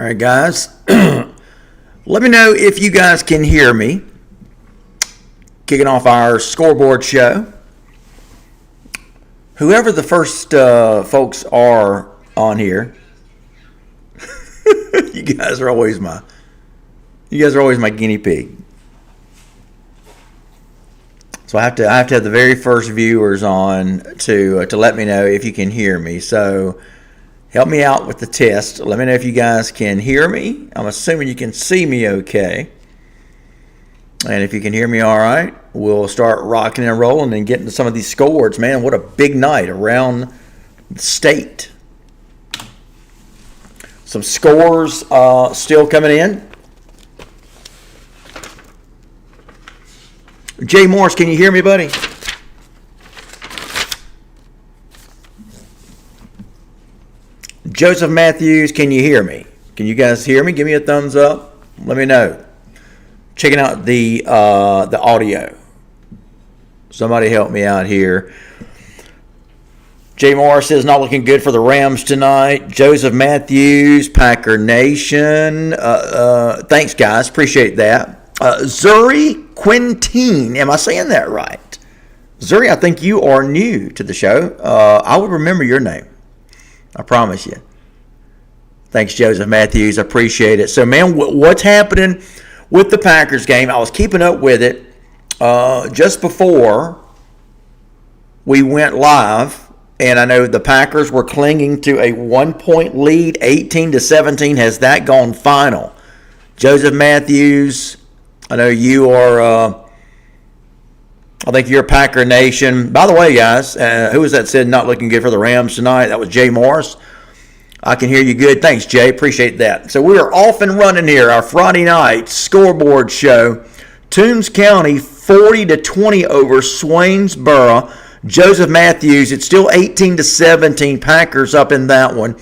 All right, guys. Let me know if you guys can hear me. Kicking off our scoreboard show. Whoever the first folks are on here, you guys are always my guinea pig. So I have to have the very first viewers on to let me know if you can hear me. So help me out with the test. Let me know if you guys can hear me. I'm assuming you can see me okay. And if you can hear me all right, we'll start rocking and rolling and getting to some of these scores. Man, what a big night around the state. Some scores still coming in. Jay Morris, can you hear me, buddy? Joseph Matthews, can you hear me? Can you guys hear me? Give me a thumbs up. Let me know. Checking out the audio. Somebody help me out here. Jay Morris says not looking good for the Rams tonight. Joseph Matthews, Packer Nation. Thanks, guys. Appreciate that. Zuri Quintine. Am I saying that right? Zuri, I think you are new to the show. I would remember your name. I promise you. Thanks, Joseph Matthews. I appreciate it. So, man, what's happening with the Packers game? I was keeping up with it just before we went live, and I know the Packers were clinging to a 1-point lead, 18-17. Has that gone final? Joseph Matthews, I know you are. I think you're Packer Nation. By the way, guys, who was that said not looking good for the Rams tonight? That was Jay Morris. I can hear you good. Thanks, Jay. Appreciate that. So we are off and running here. Our Friday night scoreboard show. Toombs County 40-20 over Swainsboro. Joseph Matthews, it's still 18-17. Packers up in that one.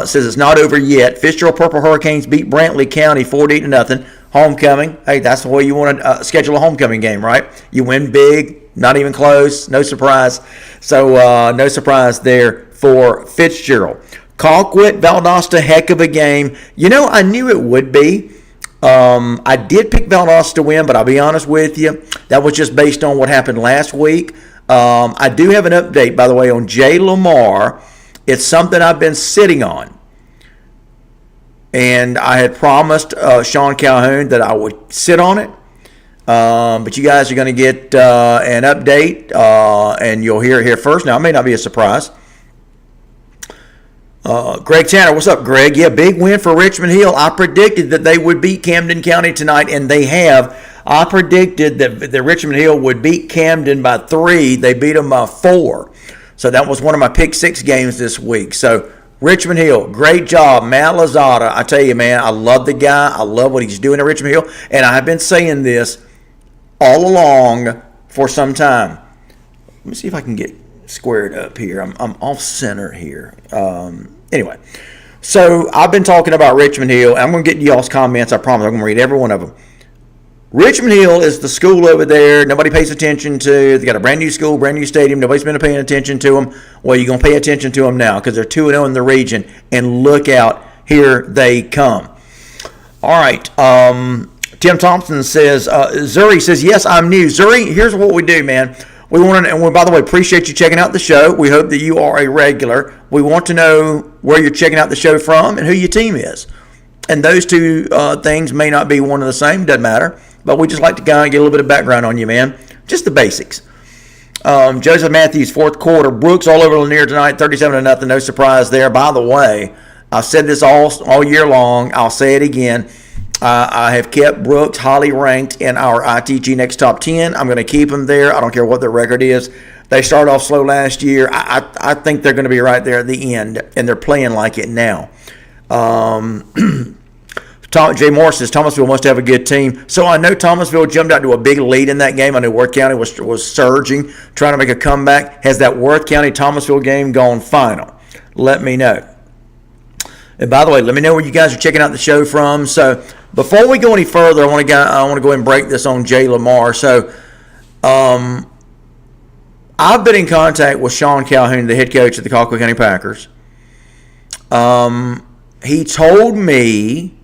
Says it's not over yet. Fitzgerald Purple Hurricanes beat Brantley County 48-0. Homecoming. Hey, that's the way you want to schedule a homecoming game, right? You win big, not even close, no surprise. So no surprise there for Fitzgerald. Colquitt, Valdosta, heck of a game. You know, I knew it would be. I did pick Valdosta to win, but I'll be honest with you, that was just based on what happened last week. I do have an update, by the way, on Jay Lamar. It's something I've been sitting on. And I had promised Sean Calhoun that I would sit on it. But you guys are going to get an update, and you'll hear it here first. Now, it may not be a surprise. Greg Tanner, what's up, Greg? Yeah, big win for Richmond Hill. I predicted that they would beat Camden County tonight, and they have. I predicted that Richmond Hill would beat Camden by 3. They beat them by 4. So that was one of my pick 6 games this week. So Richmond Hill, great job. Matt Lozada, I tell you, man, I love the guy. I love what he's doing at Richmond Hill. And I have been saying this all along for some time. Let me see if I can get squared up here. I'm off center here. Anyway, so I've been talking about Richmond Hill. I'm going to get y'all's comments. I promise. I'm going to read every one of them. Richmond Hill is the school over there nobody pays attention to. They got a brand new school, brand new stadium. Nobody's been paying attention to them. Well, you're going to pay attention to them now because they're 2-0 in the region. And look out, here they come. All right. Tim Thompson says, Zuri says, yes, I'm new. Zuri, here's what we do, man. We want to, and we, by the way, appreciate you checking out the show. We hope that you are a regular. We want to know where you're checking out the show from and who your team is. And those two things may not be one and the same. Doesn't matter. But we just like to kind of get a little bit of background on you, man. Just the basics. Joseph Matthews, fourth quarter. Brooks all over Lanier tonight, 37-0. No surprise there. By the way, I've said this all year long. I'll say it again. I have kept Brooks highly ranked in our ITG Next Top 10. I'm going to keep them there. I don't care what their record is. They started off slow last year. I think they're going to be right there at the end, and they're playing like it now. Jay Morris says Thomasville must have a good team. So I know Thomasville jumped out to a big lead in that game. I know Worth County was surging, trying to make a comeback. Has that Worth County-Thomasville game gone final? Let me know. And by the way, let me know where you guys are checking out the show from. So before we go any further, I want to go ahead and break this on Jay Lamar. So I've been in contact with Sean Calhoun, the head coach of the Colquitt County Packers. he told me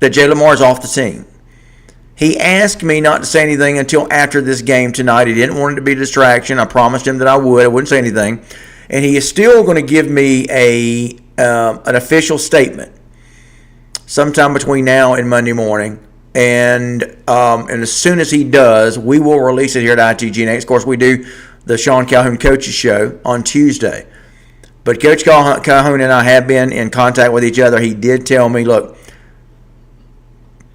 that Jay Lamar's off the team. He asked me not to say anything until after this game tonight. He didn't want it to be a distraction. I promised him that I wouldn't say anything. And he is still going to give me an official statement sometime between now and Monday morning. And as soon as he does, we will release it here at ITG. Of course, we do the Sean Calhoun Coaches Show on Tuesday. But Coach Calhoun and I have been in contact with each other. He did tell me, look,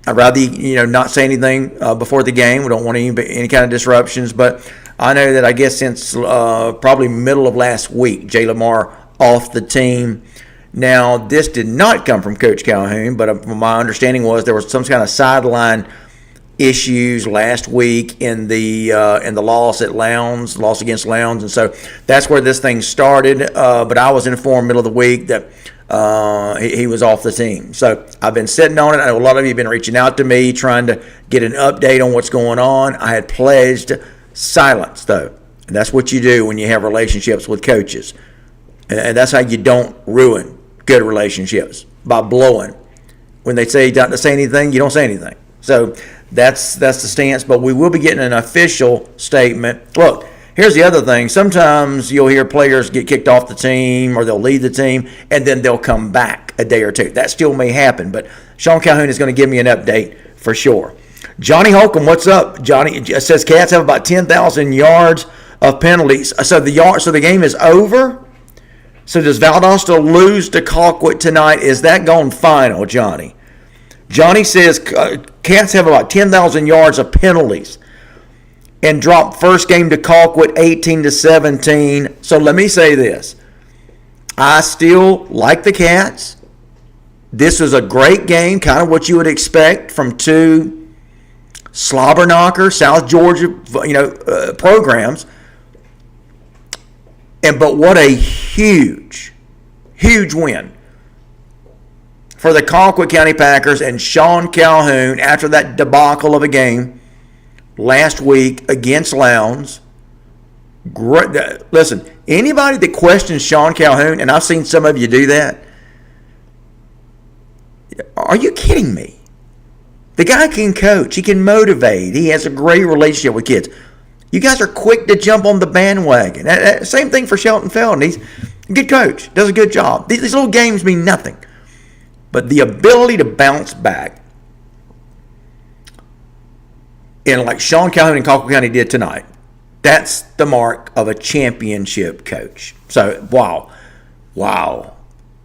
I'd rather not say anything before the game. We don't want any kind of disruptions. But I know that I guess since probably middle of last week, Jay Lamar off the team. Now, this did not come from Coach Calhoun, but my understanding was there was some kind of sideline issues last week in the loss against Lowndes, and so that's where this thing started. But I was informed middle of the week that he was off the team. So I've been sitting on it. I know a lot of you have been reaching out to me trying to get an update on what's going on. I had pledged silence, though. And that's what you do when you have relationships with coaches. And that's how you don't ruin good relationships, by blowing. When they say not to say anything, you don't say anything. So that's the stance. But we will be getting an official statement. Look, here's the other thing. Sometimes you'll hear players get kicked off the team or they'll leave the team and then they'll come back a day or two. That still may happen. But Sean Calhoun is going to give me an update for sure. Johnny Holcomb, what's up? Johnny says Cats have about 10,000 yards of penalties. So the game is over? So does Valdosta lose to Colquitt tonight? Is that gone final, Johnny? Johnny says Cats have about 10,000 yards of penalties and dropped first game to Colquitt 18-17. So let me say this. I still like the Cats. This was a great game, kind of what you would expect from two slobber knocker South Georgia programs. But what a huge win for the Colquitt County Packers and Sean Calhoun after that debacle of a game last week against Lowndes. Listen, anybody that questions Sean Calhoun, and I've seen some of you do that, are you kidding me? The guy can coach. He can motivate. He has a great relationship with kids. You guys are quick to jump on the bandwagon. Same thing for Shelton Felton. He's a good coach, does a good job. These little games mean nothing. But the ability to bounce back, and like Sean Calhoun and Colquitt County did tonight, that's the mark of a championship coach. So, wow.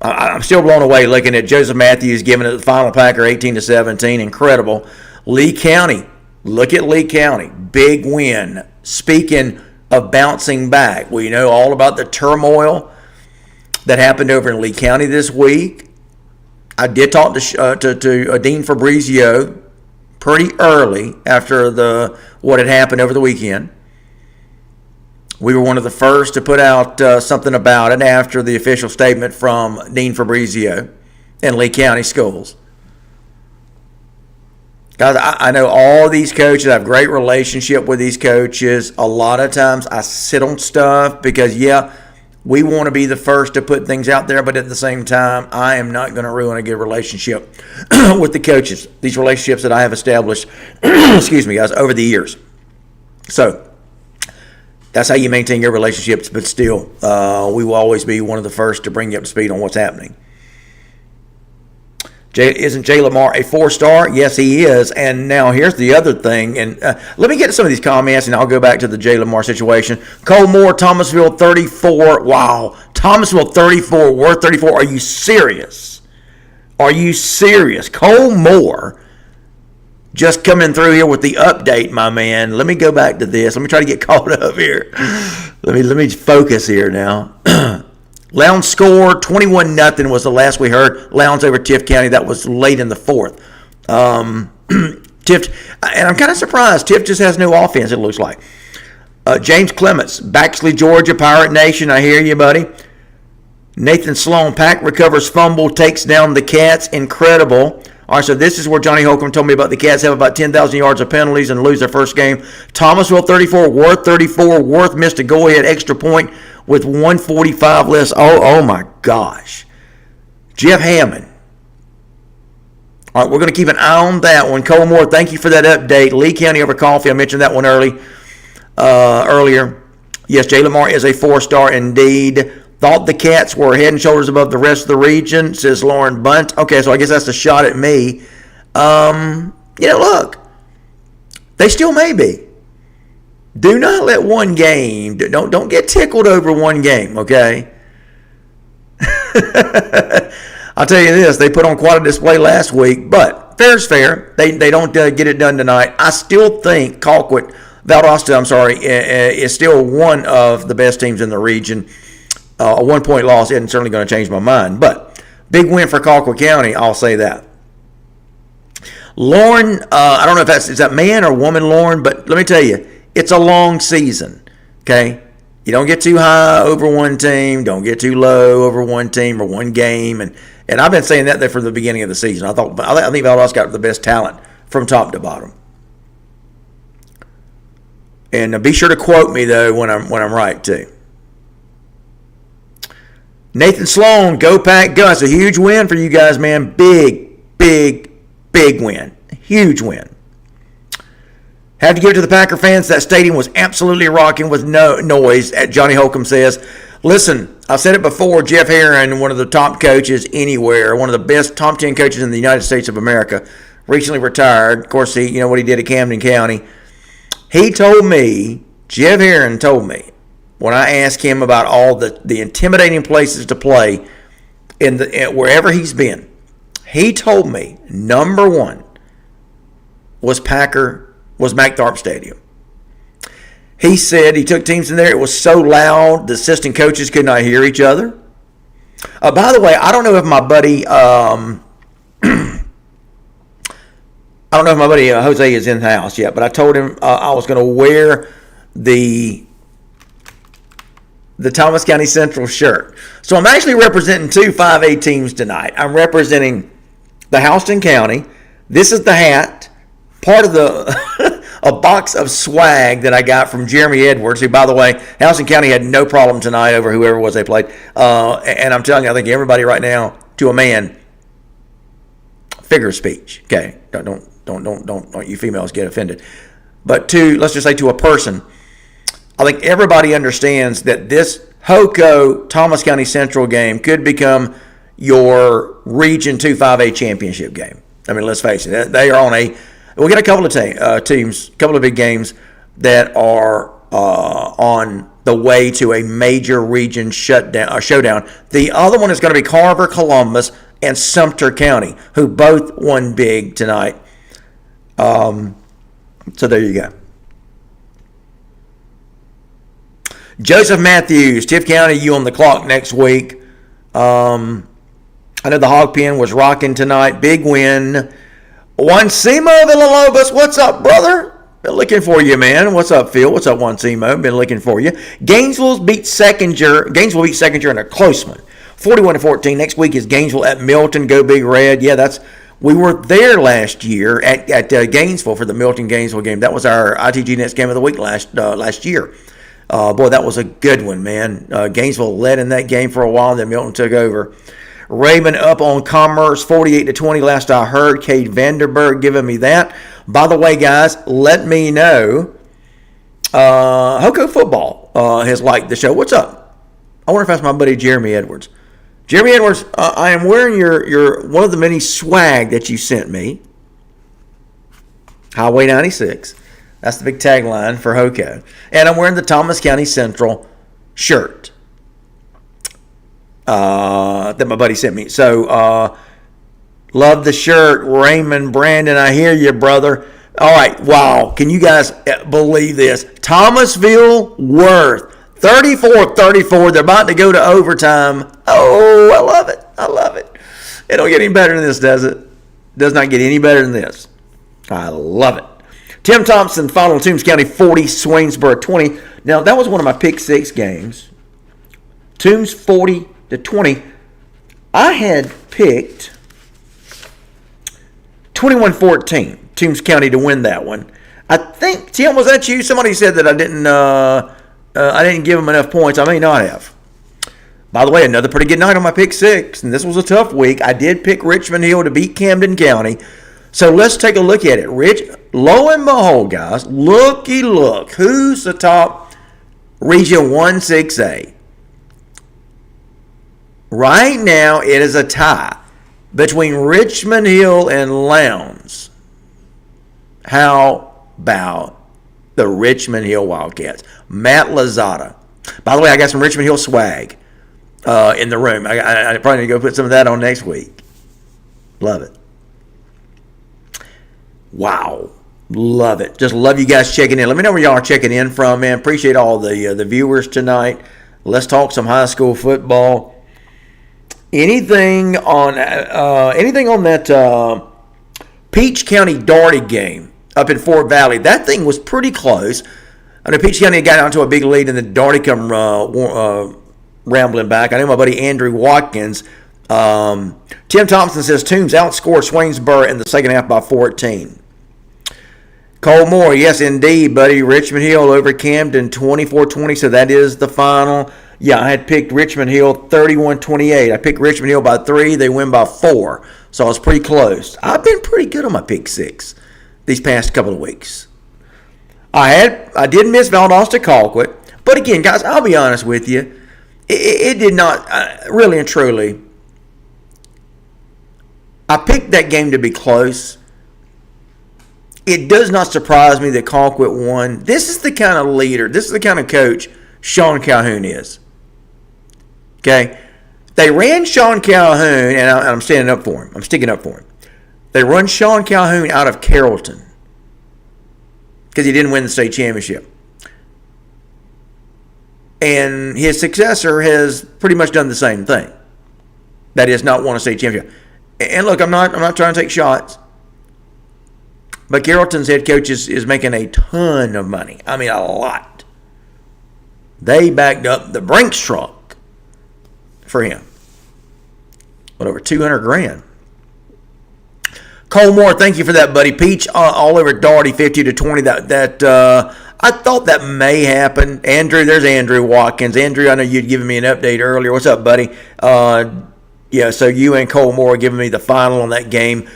I'm still blown away looking at Joseph Matthews giving it the final Packer 18-17. Incredible. Lee County. Look at Lee County. Big win. Speaking of bouncing back, we know all about the turmoil that happened over in Lee County this week. I did talk to Dean Fabrizio pretty early after what had happened over the weekend. We were one of the first to put out something about it after the official statement from Dean Fabrizio in Lee County Schools. Guys, I know all these coaches. I have a great relationship with these coaches. A lot of times I sit on stuff because, we want to be the first to put things out there, but at the same time, I am not going to ruin a good relationship with the coaches. These relationships that I have established, excuse me, guys, over the years. So that's how you maintain your relationships, but still, we will always be one of the first to bring you up to speed on what's happening. Isn't Jay Lamar a 4-star? Yes, he is. And now here's the other thing. And let me get to some of these comments, and I'll go back to the Jay Lamar situation. Cole Moore, Thomasville, 34. Wow. Thomasville, 34. Worth 34. Are you serious? Are you serious? Cole Moore just coming through here with the update, my man. Let me go back to this. Let me try to get caught up here. Let me focus here now. Lowndes scored 21-0 was the last we heard. Lowndes over Tift County. That was late in the fourth. Tift, and I'm kind of surprised. Tift just has no offense, it looks like. James Clements, Baxley, Georgia, Pirate Nation. I hear you, buddy. Nathan Sloan, Pack recovers fumble, takes down the Cats. Incredible. All right, so this is where Johnny Holcomb told me about the Cats have about 10,000 yards of penalties and lose their first game. Thomasville, 34. Worth, 34. Worth missed a go-ahead extra point with 145 less. Oh my gosh. Jeff Hammond. All right, we're going to keep an eye on that one. Cole Moore, thank you for that update. Lee County over Coffee, I mentioned that one earlier. Yes, Jay Lamar is a 4-star indeed. Thought the Cats were head and shoulders above the rest of the region, says Lauren Bunt. Okay, so I guess that's a shot at me. Look, they still may be. Do not let one game, don't get tickled over one game, okay? I'll tell you this, they put on quite a display last week, but fair's fair. They don't get it done tonight. I still think Valdosta, is still one of the best teams in the region. A 1-point loss isn't certainly going to change my mind, but big win for Colquitt County, I'll say that. Lauren, I don't know if is that man or woman Lauren, but let me tell you, it's a long season, okay? You don't get too high over one team, don't get too low over one team or one game, and I've been saying that there from the beginning of the season. I think Valdosta got the best talent from top to bottom. And be sure to quote me though when I'm right too. Nathan Sloan, go Pack Go. It's a huge win for you guys, man. Big win. Huge win. Have to give it to the Packer fans. That stadium was absolutely rocking with no noise, as Johnny Holcomb says. Listen, I've said it before, Jeff Herron, one of the top coaches anywhere, one of the best top 10 coaches in the United States of America, recently retired. Of course, you know what he did at Camden County. He told me, Jeff Herron told me, when I asked him about all the intimidating places to play wherever he's been, he told me number one was Mac Tharp Stadium. He said he took teams in there. It was so loud, the assistant coaches could not hear each other. By the way, I don't know if my buddy Jose is in the house yet, but I told him I was going to wear the Thomas County Central shirt. So I'm actually representing two 5A teams tonight. I'm representing the Houston County. This is the hat, part of a box of swag that I got from Jeremy Edwards, who, by the way, Houston County had no problem tonight over whoever it was they played. And I'm telling you, I think everybody right now, to a man, figure of speech. Okay, don't you females get offended. But let's just say to a person, I think everybody understands that this HOCO Thomas County Central game could become your Region 2 5A championship game. I mean, let's face it, they are on we'll get a couple of teams, a couple of big games that are on the way to a major region showdown. The other one is going to be Carver, Columbus, and Sumter County, who both won big tonight. So there you go. Joseph Matthews, Tiff County, you on the clock next week. I know the Hog Pen was rocking tonight. Big win. Juancimo Villalobos, what's up, brother? Been looking for you, man. What's up, Phil? What's up, Juancimo? Been looking for you. Gainesville beat Seconder in a close one, 41-14. Next week is Gainesville at Milton. Go Big Red. Yeah, we were there last year at Gainesville for the Milton-Gainesville game. That was our ITG Nets game of the week last year. Boy, that was a good one, man. Gainesville led in that game for a while, then Milton took over. Raymond up on Commerce, 48-20. Last I heard, Cade Vanderberg giving me that. By the way, guys, let me know. HOCO Football has liked the show. What's up? I wonder if that's my buddy Jeremy Edwards. Jeremy Edwards, I am wearing your one of the many swag that you sent me. Highway 96. That's the big tagline for HOCO. And I'm wearing the Thomas County Central shirt that my buddy sent me. So, love the shirt. Raymond, Brandon, I hear you, brother. All right, wow. Can you guys believe this? Thomasville Worth, 34-34. They're about to go to overtime. Oh, I love it. I love it. It don't get any better than this, does it? It does not get any better than this. I love it. Tim Thompson followed Toombs County 40, Swainsboro 20. Now, that was one of my pick six games. Toombs 40-20. I had picked 21-14, Toombs County to win that one. I think, Tim, was that you? Somebody said that I didn't give them enough points. I may not have. By the way, another pretty good night on my pick six, and this was a tough week. I did pick Richmond Hill to beat Camden County. So let's take a look at it. Lo and behold, guys, looky look. Who's the top Region 1-6A? Right now, it is a tie between Richmond Hill and Lowndes. How about the Richmond Hill Wildcats? Matt Lozada. By the way, I got some Richmond Hill swag in the room. I probably need to go put some of that on next week. Love it. Wow. Love it. Just love you guys checking in. Let me know where y'all are checking in from, man. Appreciate all the viewers tonight. Let's talk some high school football. Anything on that Peach County Darty game up in Fort Valley? That thing was pretty close. I know Peach County got onto a big lead, and then Darty come rambling back. I know my buddy Andrew Watkins. Tim Thompson says Toombs outscored Swainsboro in the second half by 14. Cole Moore, yes, indeed, buddy. Richmond Hill over Camden, 24-20, so that is the final. Yeah, I had picked Richmond Hill 31-28. I picked Richmond Hill by 3. They win by 4, so I was pretty close. I've been pretty good on my pick six these past couple of weeks. I did miss Valdosta Colquitt, but again, guys, I'll be honest with you. It did not, really and truly, I picked that game to be close. It does not surprise me that Colquitt won. This is the kind of leader, this is the kind of coach Sean Calhoun is. Okay? They ran Sean Calhoun, and I'm standing up for him. I'm sticking up for him. They run Sean Calhoun out of Carrollton because he didn't win the state championship. And his successor has pretty much done the same thing. That is, not won a state championship. And look, I'm not trying to take shots. But Carrollton's head coach is making a ton of money. I mean, a lot. They backed up the Brinks truck for him. But over $200,000. Cole Moore, thank you for that, buddy. Peach all over Darty, 50-20. That I thought that may happen. Andrew, there's Andrew Watkins. Andrew, I know you'd given me an update earlier. What's up, buddy? Yeah, so you and Cole Moore are giving me the final on that game.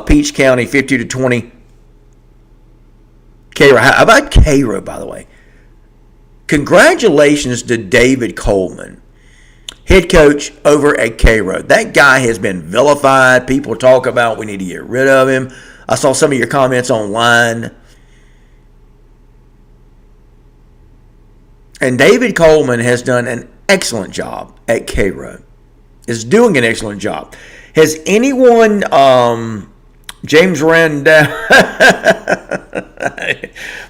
Peach County, 50-20. Cairo. How about Cairo, by the way? Congratulations to David Coleman, head coach over at Cairo. That guy has been vilified. People talk about we need to get rid of him. I saw some of your comments online. And David Coleman has done an excellent job at Cairo. Is doing an excellent job. Has anyone, James Rando,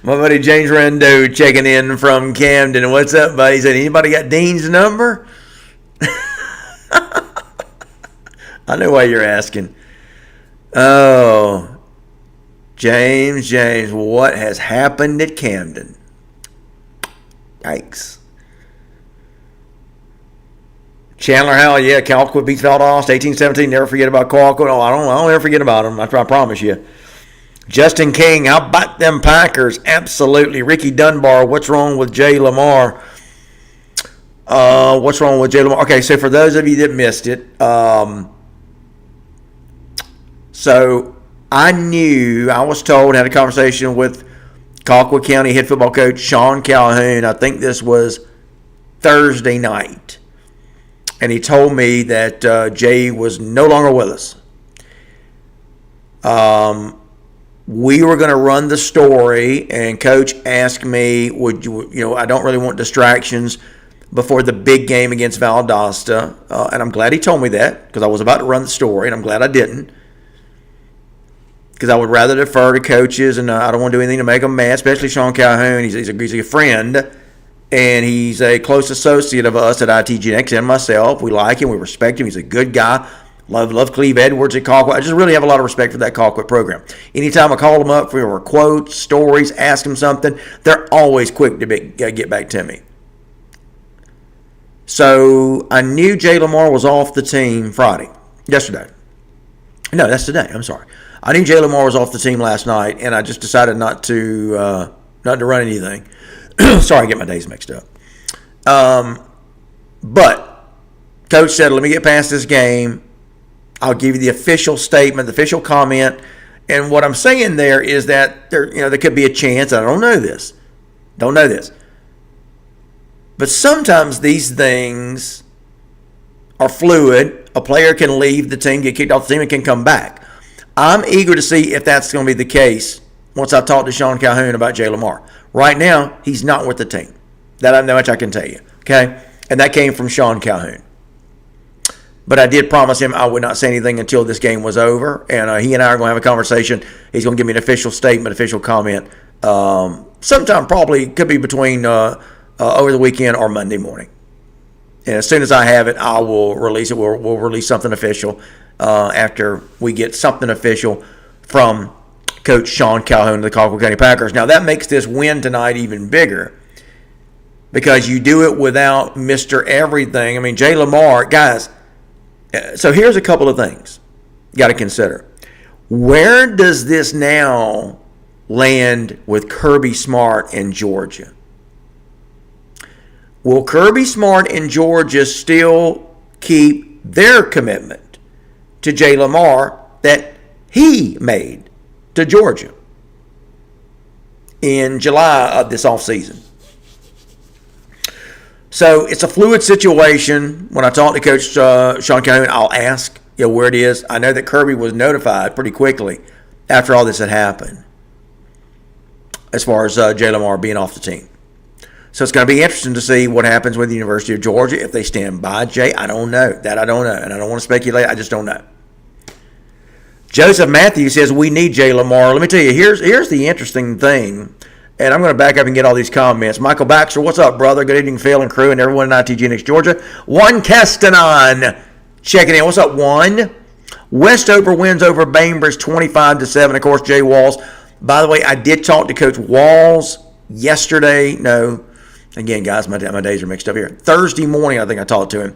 my buddy James Rando checking in from Camden. What's up, buddy? He said, anybody got Dean's number? I know why you're asking. Oh, James, what has happened at Camden? Yikes. Chandler Howell, yeah, Colquitt beats Valdosta 18-17. Never forget about Colquitt. Oh, I don't ever forget about them. I promise you. Justin King, how about them Packers? Absolutely. Ricky Dunbar, what's wrong with Jay Lamar? What's wrong with Jay Lamar? Okay, so for those of you that missed it, so I was told, had a conversation with Colquitt County head football coach Sean Calhoun. I think this was Thursday night. And he told me that Jay was no longer with us. We were going to run the story, and Coach asked me, would you, I don't really want distractions before the big game against Valdosta. And I'm glad he told me that, because I was about to run the story, and I'm glad I didn't. Because I would rather defer to coaches, and I don't want to do anything to make them mad, especially Sean Calhoun. He's a friend. And he's a close associate of us at ITGNX and myself. We like him. We respect him. He's a good guy. Love Cleve Edwards at Colquitt. I just really have a lot of respect for that Colquitt program. Anytime I call them up for quotes, stories, ask them something, they're always quick to get back to me. So I knew Jay Lamar was off the team yesterday. No, that's today. I'm sorry. I knew Jay Lamar was off the team last night, and I just decided not to run anything. Sorry, I get my days mixed up. But Coach said, let me get past this game. I'll give you the official statement, the official comment. And what I'm saying there is that there could be a chance. I don't know this. But sometimes these things are fluid. A player can leave the team, get kicked off the team, and can come back. I'm eager to see if that's going to be the case once I talk to Sean Calhoun about Jay Lamar. Right now, he's not with the team. That much I can tell you. Okay? And that came from Sean Calhoun. But I did promise him I would not say anything until this game was over. And he and I are going to have a conversation. He's going to give me an official statement, official comment. Sometime probably could be between over the weekend or Monday morning. And as soon as I have it, I will release it. We'll release something official after we get something official from Coach Sean Calhoun of the Colquitt County Packers. Now, that makes this win tonight even bigger because you do it without Mr. Everything. I mean, Jay Lamar, guys, so here's a couple of things you got to consider. Where does this now land with Kirby Smart and Georgia? Will Kirby Smart and Georgia still keep their commitment to Jay Lamar that he made to Georgia in July of this offseason? So it's a fluid situation. When I talk to Coach Sean Calhoun, I'll ask where it is. I know that Kirby was notified pretty quickly after all this had happened as far as Jay Lamar being off the team. So it's going to be interesting to see what happens with the University of Georgia if they stand by Jay. I don't know. That I don't know. And I don't want to speculate. I just don't know. Joseph Matthews says, we need Jay Lamar. Let me tell you, here's the interesting thing. And I'm going to back up and get all these comments. Michael Baxter, what's up, brother? Good evening, Phil and crew and everyone in ITG Next Georgia. Juan Castanon checking in. What's up, Juan? Westover wins over Bainbridge 25-7. Of course, Jay Walls. By the way, I did talk to Coach Walls yesterday. No. Again, guys, my days are mixed up here. Thursday morning, I think I talked to him.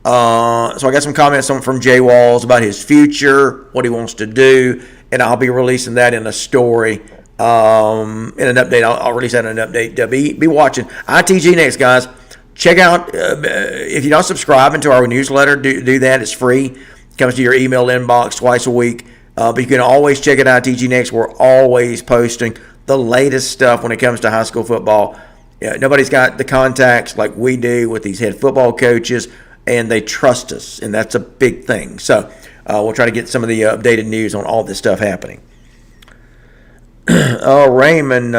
So I got some comments from Jay Walls about his future, what he wants to do, and I'll be releasing that in a story, in an update. I'll release that in an update. Be watching. ITG Next, guys. Check out, if you're not subscribing to our newsletter, do that. It's free. It comes to your email inbox twice a week. But you can always check it out, ITG Next. We're always posting the latest stuff when it comes to high school football. Yeah, nobody's got the contacts like we do with these head football coaches, and they trust us, and that's a big thing. So we'll try to get some of the updated news on all this stuff happening. Oh, Raymond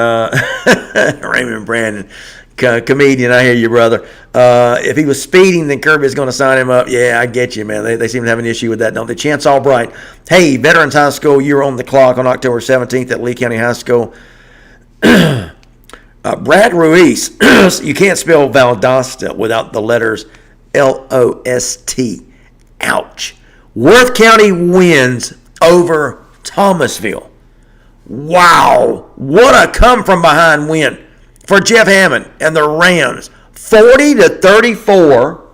Brandon, comedian, I hear you, brother. If he was speeding, then Kirby is going to sign him up. Yeah, I get you, man. They seem to have an issue with that, don't they? Chance Albright. Hey, Veterans High School, you're on the clock on October 17th at Lee County High School. Brad Ruiz, you can't spell Valdosta without the letters L-O-S-T. Ouch. Worth County wins over Thomasville. Wow. What a come-from-behind win for Jeff Hammond and the Rams. 40-34.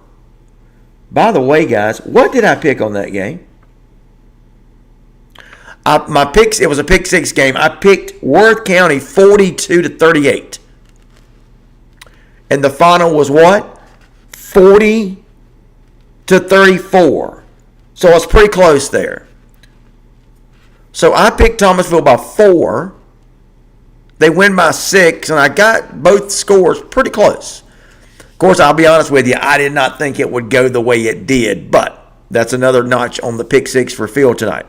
By the way, guys, what did I pick on that game? My picks, it was a pick six game. I picked Worth County 42-38. And the final was what? 40-34. So it's pretty close there. So I picked Thomasville by 4. They win by 6, and I got both scores pretty close. Of course, I'll be honest with you, I did not think it would go the way it did, but that's another notch on the pick 6 for Phil tonight.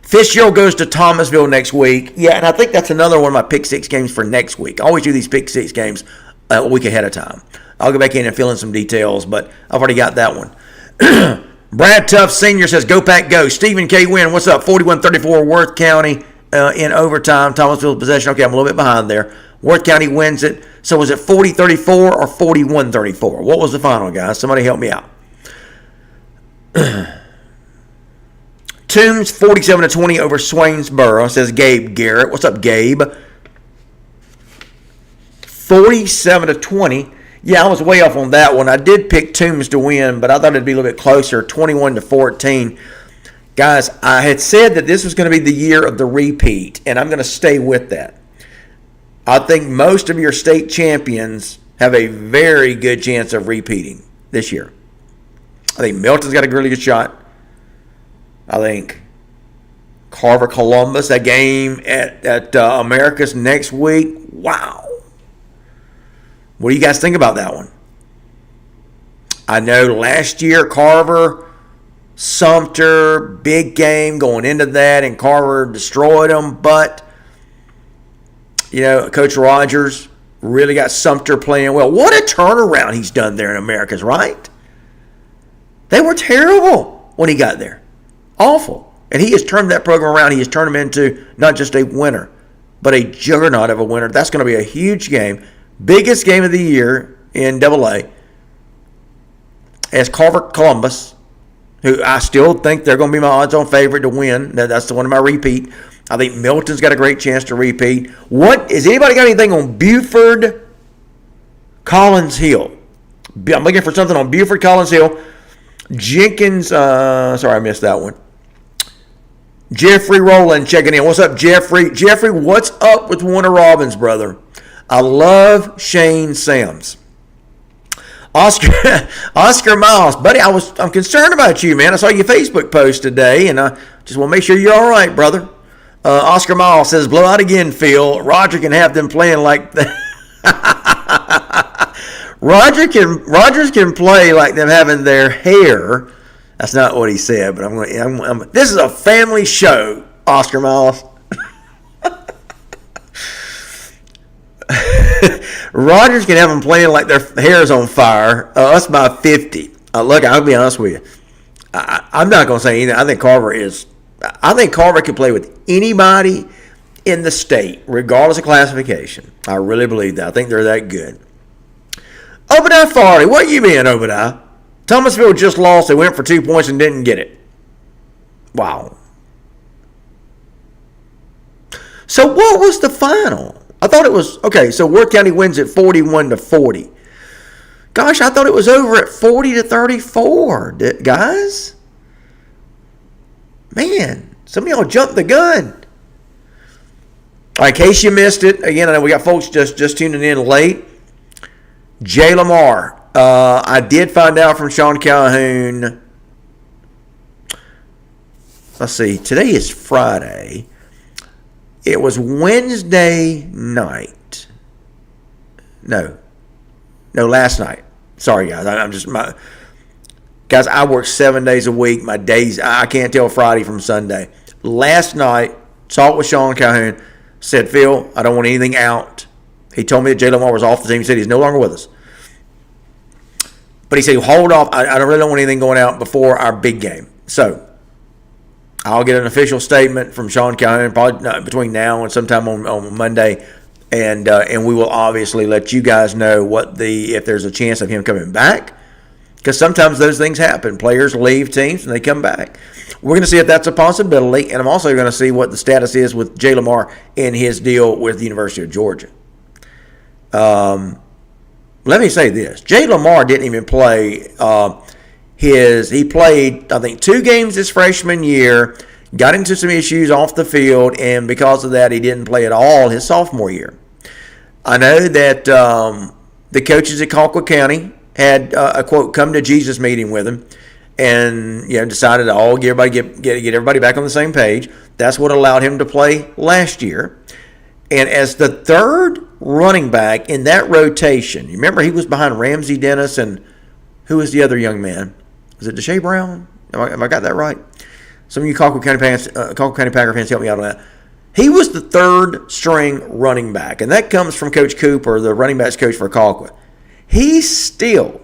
Fitzgerald goes to Thomasville next week. Yeah, and I think that's another one of my pick 6 games for next week. I always do these pick 6 games a week ahead of time. I'll go back in and fill in some details, but I've already got that one. Brad Tuff Sr. says, go Pack go. Stephen K. Wynn, what's up? 41-34 Worth County in overtime. Thomasville possession. Okay, I'm a little bit behind there. Worth County wins it. So was it 40-34 or 41-34? What was the final, guys? Somebody help me out. Toombs 47-20 over Swainsboro, says Gabe Garrett. What's up, Gabe? 47-20. Yeah, I was way off on that one. I did pick Toombs to win, but I thought it'd be a little bit closer, 21-14. Guys, I had said that this was going to be the year of the repeat, and I'm going to stay with that. I think most of your state champions have a very good chance of repeating this year. I think Milton's got a really good shot. I think Carver Columbus, that game at America's next week. Wow. What do you guys think about that one? I know last year Carver, Sumter, big game going into that, and Carver destroyed them. But, Coach Rogers really got Sumter playing well. What a turnaround he's done there in America's, right? They were terrible when he got there. Awful. And he has turned that program around. He has turned them into not just a winner, but a juggernaut of a winner. That's going to be a huge game. Biggest game of the year in AA. As Carver Columbus, who I still think they're going to be my odds-on favorite to win. That's the one of my repeat. I think Milton's got a great chance to repeat. Has anybody got anything on Buford Collins Hill? I'm looking for something on Buford Collins Hill. Jenkins, sorry I missed that one. Jeffrey Rowland checking in. What's up, Jeffrey? Jeffrey, what's up with Warner Robins, brother? I love Shane Sams. Oscar Miles, buddy, I'm concerned about you, man. I saw your Facebook post today, and I just want to make sure you're all right, brother. Oscar Miles says, blow out again, Phil. Roger can have them playing like that. Rogers can play like them having their hair. That's not what he said, but this is a family show, Oscar Miles. Rogers can have them playing like their hair's on fire. Us by 50. Look, I'll be honest with you. I'm not going to say anything. I think Carver can play with anybody in the state, regardless of classification. I really believe that. I think they're that good. Obadiah Farley, what you been, Obadiah? Thomasville just lost. They went for 2 points and didn't get it. Wow. So what was the final? I thought it was, okay, so Worth County wins at 41-40. Gosh, I thought it was over at 40-34, guys. Man, some of y'all jumped the gun. All right, in case you missed it, again, I know we got folks just tuning in late. Jay Lamar, I did find out from Sean Calhoun. Let's see, today is Friday. It was Wednesday night. No, last night. Sorry, guys. Guys, I work 7 days a week. My days, I can't tell Friday from Sunday. Last night, talked with Sean Calhoun. Said, Phil, I don't want anything out. He told me that Jay Lamar was off the team. He said he's no longer with us. But he said, hold off. I really don't want anything going out before our big game. So, I'll get an official statement from Sean Calhoun probably between now and sometime on Monday, and we will obviously let you guys know if there's a chance of him coming back, because sometimes those things happen. Players leave teams and they come back. We're going to see if that's a possibility, and I'm also going to see what the status is with Jay Lamar in his deal with the University of Georgia. Let me say this: Jay Lamar didn't even play. He played, I think, 2 games his freshman year, got into some issues off the field, and because of that, he didn't play at all his sophomore year. I know that the coaches at Colquitt County had a, quote, come to Jesus meeting with him, and decided to all get everybody back on the same page. That's what allowed him to play last year. And as the third running back in that rotation, you remember he was behind Ramsey Dennis, and who was the other young man? Was it Deshae Brown? Have I got that right? Some of you Colquitt County Packer fans help me out on that. He was the third string running back, and that comes from Coach Cooper, the running backs coach for Colquitt. He still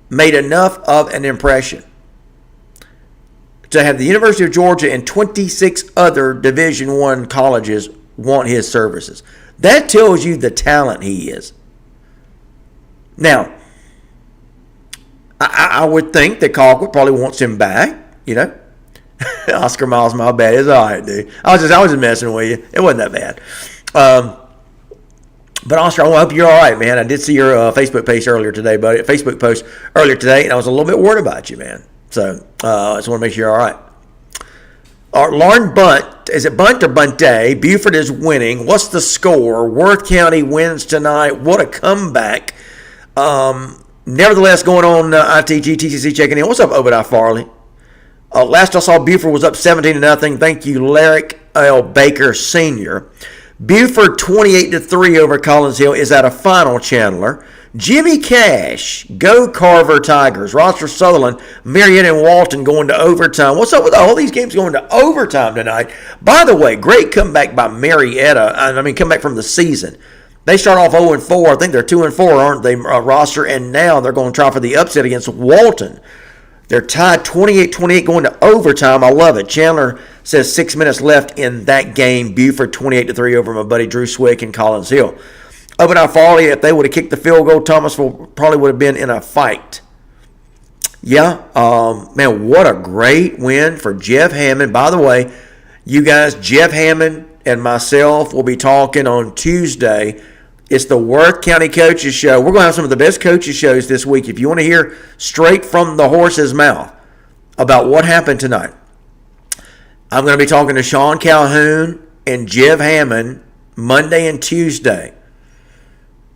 made enough of an impression to have the University of Georgia and 26 other Division I colleges want his services. That tells you the talent he is. Now, I would think that Colquitt probably wants him back, Oscar Miles, my bad. It's all right, dude. I was just messing with you. It wasn't that bad. But Oscar, I hope you're all right, man. I did see your Facebook post earlier today, and I was a little bit worried about you, man. So I just want to make sure you're all right. Lauren Bunt, is it Bunt or Bunte? Buford is winning. What's the score? Worth County wins tonight. What a comeback. Nevertheless, going on ITG, TCC checking in. What's up, Obadiah Farley? Last I saw, Buford was up 17-0. Thank you, Larrick L. Baker Sr. Buford 28-3 over Collins Hill is at a final, Chandler. Jimmy Cash, go Carver Tigers. Roster Sutherland, Marietta and Walton going to overtime. What's up with all these games going to overtime tonight? By the way, great comeback by Marietta. Comeback from the season. They start off 0-4. I think they're 2-4, aren't they, roster? And now they're going to try for the upset against Walton. They're tied 28-28 going to overtime. I love it. Chandler says 6 minutes left in that game. Buford 28-3 over my buddy Drew Swick and Collins Hill. Obadiah Farley, if they would have kicked the field goal, Thomasville probably would have been in a fight. Yeah, man, what a great win for Jeff Hammond. By the way, you guys, Jeff Hammond and myself will be talking on Tuesday. It's the Worth County Coaches Show. We're going to have some of the best coaches shows this week. If you want to hear straight from the horse's mouth about what happened tonight, I'm going to be talking to Sean Calhoun and Jeff Hammond Monday and Tuesday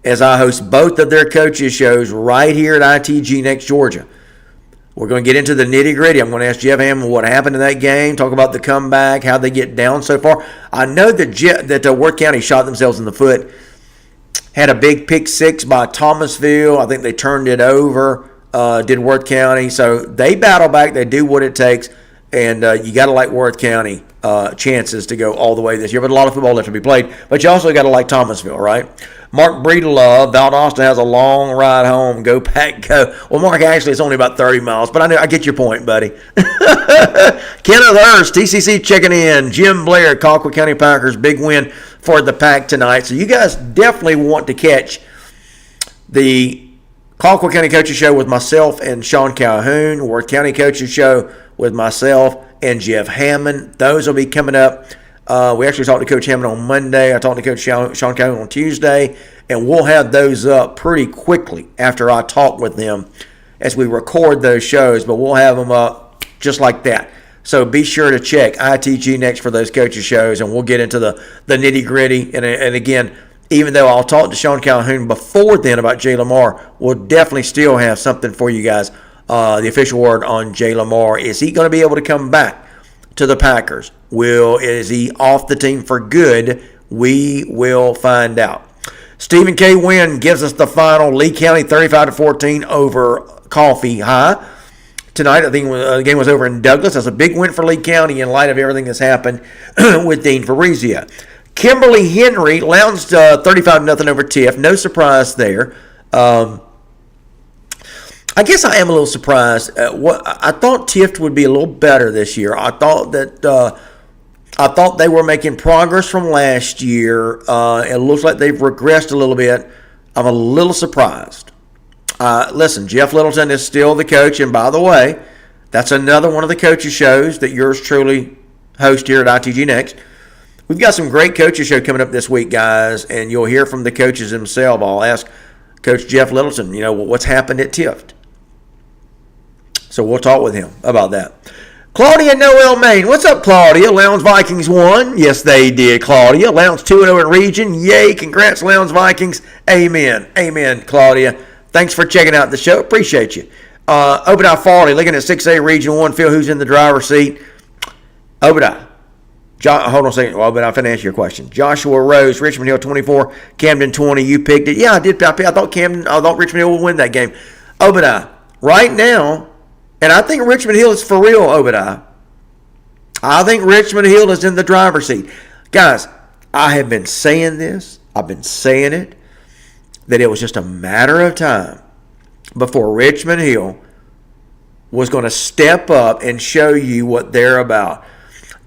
as I host both of their coaches shows right here at ITG Next Georgia. We're going to get into the nitty-gritty. I'm going to ask Jeff Hammond what happened in that game, talk about the comeback, how they get down so far. I know that Worth County shot themselves in the foot. Had a big pick six by Thomasville. I think they turned it over, did Worth County. So they battle back. They do what it takes. And you got to like Worth County chances to go all the way this year. But a lot of football left to be played. But you also got to like Thomasville, right? Mark Breedlove, Valdosta has a long ride home. Go Pack, go. Well, Mark, actually, it's only about 30 miles. But I get your point, buddy. Kenneth Hurst, TCC checking in. Jim Blair, Colquitt County Packers, big win for the Pack tonight. So you guys definitely want to catch the Colquitt County Coaches Show with myself and Sean Calhoun, Worth County Coaches Show with myself and Jeff Hammond. Those will be coming up. We actually talked to Coach Hammond on Monday. I talked to Coach Sean Calhoun on Tuesday. And we'll have those up pretty quickly after I talk with them as we record those shows. But we'll have them up just like that. So be sure to check ITG Next for those coaches shows, and we'll get into the nitty-gritty. And again, even though I'll talk to Sean Calhoun before then about Jay Lamar, we'll definitely still have something for you guys. The official word on Jay Lamar. Is he going to be able to come back to the Packers? Is he off the team for good? We will find out. Stephen K. Wynn gives us the final. Lee County 35-14 over Coffee High. Tonight, I think the game was over in Douglas. That's a big win for Lee County in light of everything that's happened with Dean Fabrizio. Kimberly Henry lounged 35-0 over Tiff. No surprise there. I guess I am a little surprised. I thought Tift would be a little better this year. I thought they were making progress from last year. It looks like they've regressed a little bit. I'm a little surprised. Listen, Jeff Littleton is still the coach, and by the way, that's another one of the coaches shows that yours truly hosts here at ITG Next. We've got some great coaches show coming up this week, guys, and you'll hear from the coaches themselves. I'll ask Coach Jeff Littleton, what's happened at Tift. So we'll talk with him about that. Claudia Noel Maine. What's up, Claudia? Lowndes Vikings won. Yes, they did, Claudia. Lowndes 2-0 in region. Yay. Congrats, Lowndes Vikings. Amen. Amen, Claudia. Thanks for checking out the show. Appreciate you. Obadiah Farley, looking at 6A Region 1. Phil, who's in the driver's seat? Obadiah. Hold on a second. Well, but I'm going to answer your question. Joshua Rose, Richmond Hill 24, Camden 20. You picked it. Yeah, I did. I thought Richmond Hill would win that game. Obadiah, right now, and I think Richmond Hill is for real, Obadiah. I think Richmond Hill is in the driver's seat. Guys, I have been saying this. I've been saying it. That it was just a matter of time before Richmond Hill was going to step up and show you what they're about.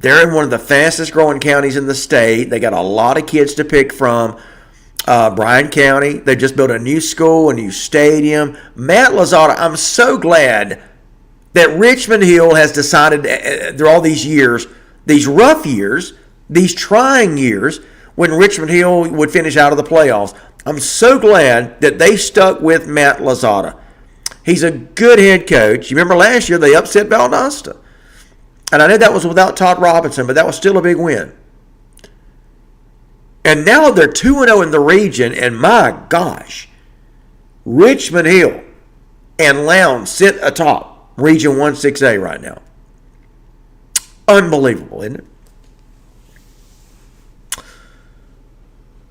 They're in one of the fastest growing counties in the state. They got a lot of kids to pick from. Bryan County, they just built a new school, a new stadium. Matt Lozada, I'm so glad that Richmond Hill has decided through all these years, these rough years, these trying years, when Richmond Hill would finish out of the playoffs. I'm so glad that they stuck with Matt Lozada. He's a good head coach. You remember last year they upset Valdosta. And I know that was without Todd Robinson, but that was still a big win. And now they're 2-0 in the region, and my gosh, Richmond Hill and Lowndes sit atop Region 1-6A right now. Unbelievable, isn't it?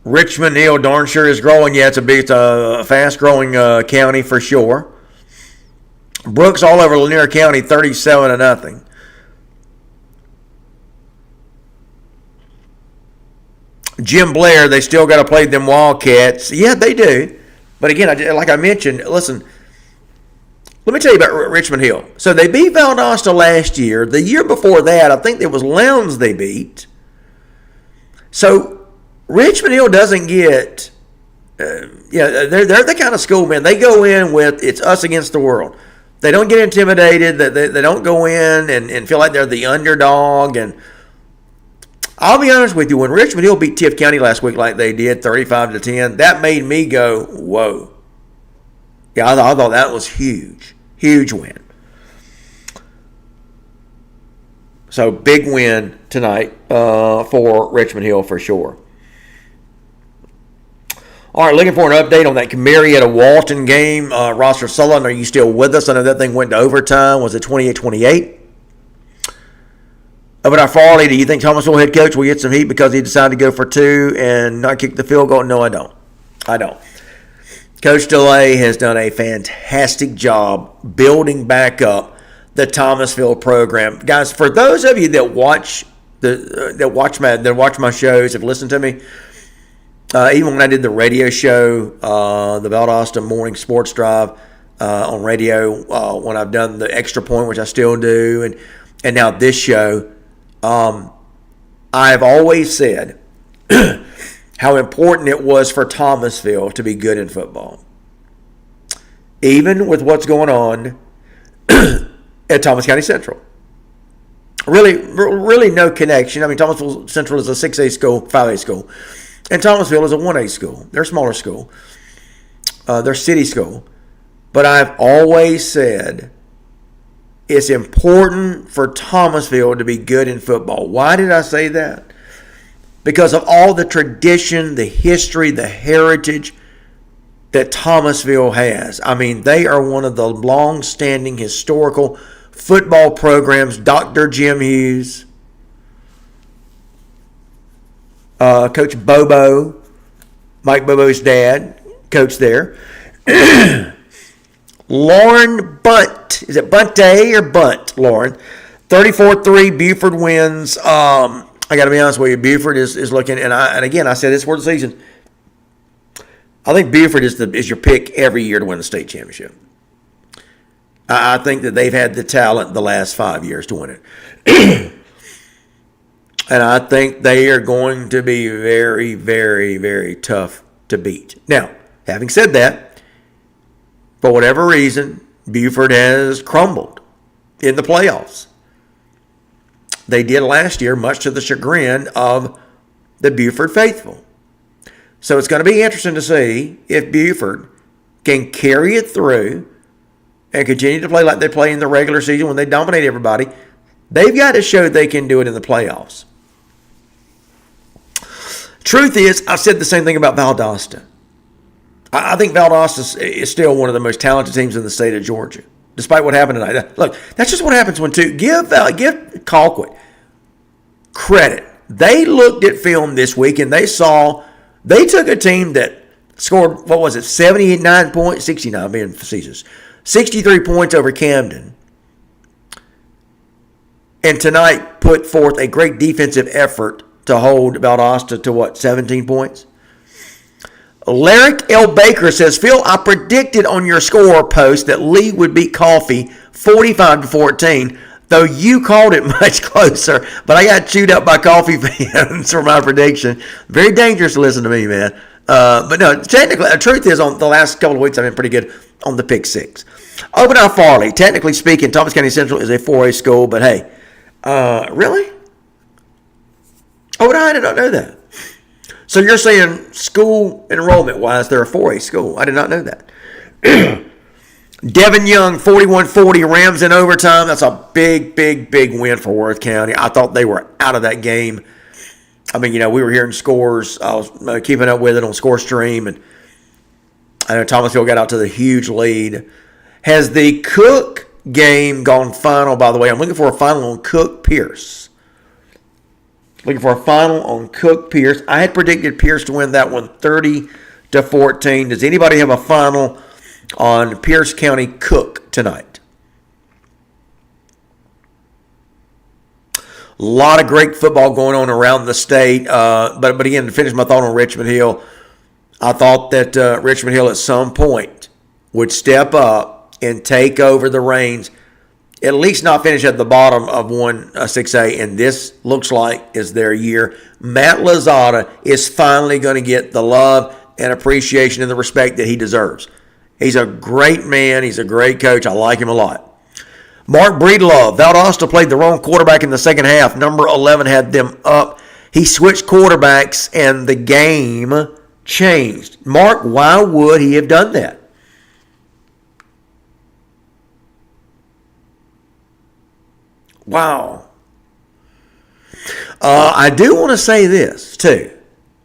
Richmond Hill darn sure is growing. Yeah, it's a fast-growing county for sure. Brooks all over Lanier County, 37-0. Jim Blair, they still got to play them Wildcats. Yeah, they do. But again, like I mentioned, listen, let me tell you about Richmond Hill. So they beat Valdosta last year. The year before that, I think it was Lowndes they beat. So Richmond Hill doesn't get, they're the kind of school, man. They go in with, it's us against the world. They don't get intimidated. They don't go in and feel like they're the underdog. And I'll be honest with you, when Richmond Hill beat Tift County last week like they did, 35-10, that made me go, whoa. Yeah, I thought that was huge. Huge win. So big win tonight for Richmond Hill for sure. All right, looking for an update on that Marietta Walton game. Roster Sullivan, are you still with us? I know that thing went to overtime. Was it 28-28? But Farley, do you think Thomasville head coach will get some heat because he decided to go for two and not kick the field goal? No, I don't. Coach DeLay has done a fantastic job building back up the Thomasville program. Guys, for those of you that watch my shows, have listened to me, even when I did the radio show, the Valdosta Morning Sports Drive on radio, when I've done the Extra Point, which I still do, and now this show, I've always said how important it was for Thomasville to be good in football. Even with what's going on at Thomas County Central. Really no connection. I mean, Thomasville Central is a 6A school, 5A school. And Thomasville is a 1A school. They're a smaller school. They're city school. But I've always said it's important for Thomasville to be good in football. Why did I say that? Because of all the tradition, the history, the heritage that Thomasville has. I mean, they are one of the long-standing historical football programs. Dr. Jim Hughes, Coach Bobo, Mike Bobo's dad, coach there. Lauren Bunt. Is it Bunte or Bunt, Lauren? 34-3, Buford wins. I got to be honest with you, Buford is looking, and again, I said this for the season. I think Buford is your pick every year to win the state championship. I think that they've had the talent the last 5 years to win it. And I think they are going to be very, very, very tough to beat. Now, having said that, for whatever reason, Buford has crumbled in the playoffs. They did last year, much to the chagrin of the Buford faithful. So it's going to be interesting to see if Buford can carry it through and continue to play like they play in the regular season when they dominate everybody. They've got to show they can do it in the playoffs. Truth is, I said the same thing about Valdosta. I think Valdosta is still one of the most talented teams in the state of Georgia, despite what happened tonight. Look, that's just what happens when give Colquitt credit. They looked at film this week and they took a team that scored, 79 points, 69 being facetious, 63 points over Camden. And tonight put forth a great defensive effort to hold Valdosta to 17 points? Larrick L. Baker says, Phil, I predicted on your score post that Lee would beat Coffee 45-14, though you called it much closer. But I got chewed up by Coffee fans for my prediction. Very dangerous to listen to me, man. But no, technically, the truth is, on the last couple of weeks, I've been pretty good on the pick six. Obadiah Farley, technically speaking, Thomas County Central is a 4A school, but hey, really? Obadiah, I did not know that. So you're saying school enrollment-wise, they're a 4A school. I did not know that. Devin Young, 41-40, Rams in overtime. That's a big, big, big win for Worth County. I thought they were out of that game. I mean, we were hearing scores. I was keeping up with it on ScoreStream, and I know Thomasville got out to the huge lead. Has the Cook game gone final, by the way? I'm looking for a final on Cook-Pierce. Looking for a final on Cook-Pierce. I had predicted Pierce to win that one 30-14. Does anybody have a final on Pierce County Cook tonight? A lot of great football going on around the state. But again, to finish my thought on Richmond Hill, I thought that Richmond Hill at some point would step up and take over the reins, at least not finish at the bottom of 6A, and this looks like is their year. Matt Lozada is finally going to get the love and appreciation and the respect that he deserves. He's a great man. He's a great coach. I like him a lot. Mark Breedlove. Valdosta played the wrong quarterback in the second half. Number 11 had them up. He switched quarterbacks, and the game changed. Mark, why would he have done that? Wow. I do want to say this, too.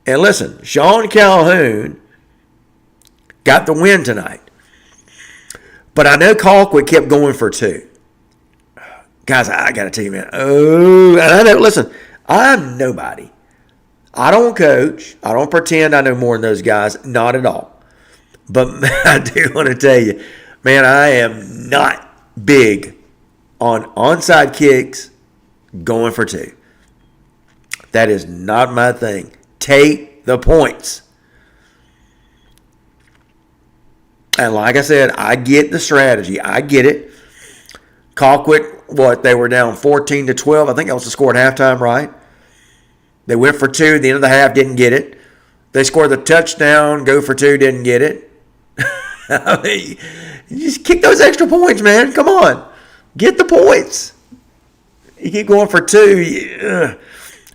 And listen, Sean Calhoun got the win tonight. But I know Colquitt kept going for 2. Guys, I got to tell you, man. Oh, and I know, listen, I'm nobody. I don't coach. I don't pretend I know more than those guys. Not at all. But I do want to tell you, man, I am not big on onside kicks going for 2. That is not my thing. Take the points. And like I said, I get the strategy. I get it. Colquitt, they were down 14-12. I think that was the score at halftime, right? They went for 2 at the end of the half, didn't get it. They scored the touchdown, go for 2, didn't get it. I mean, you just kick those extra points, man. Come on. Get the points. You keep going for 2.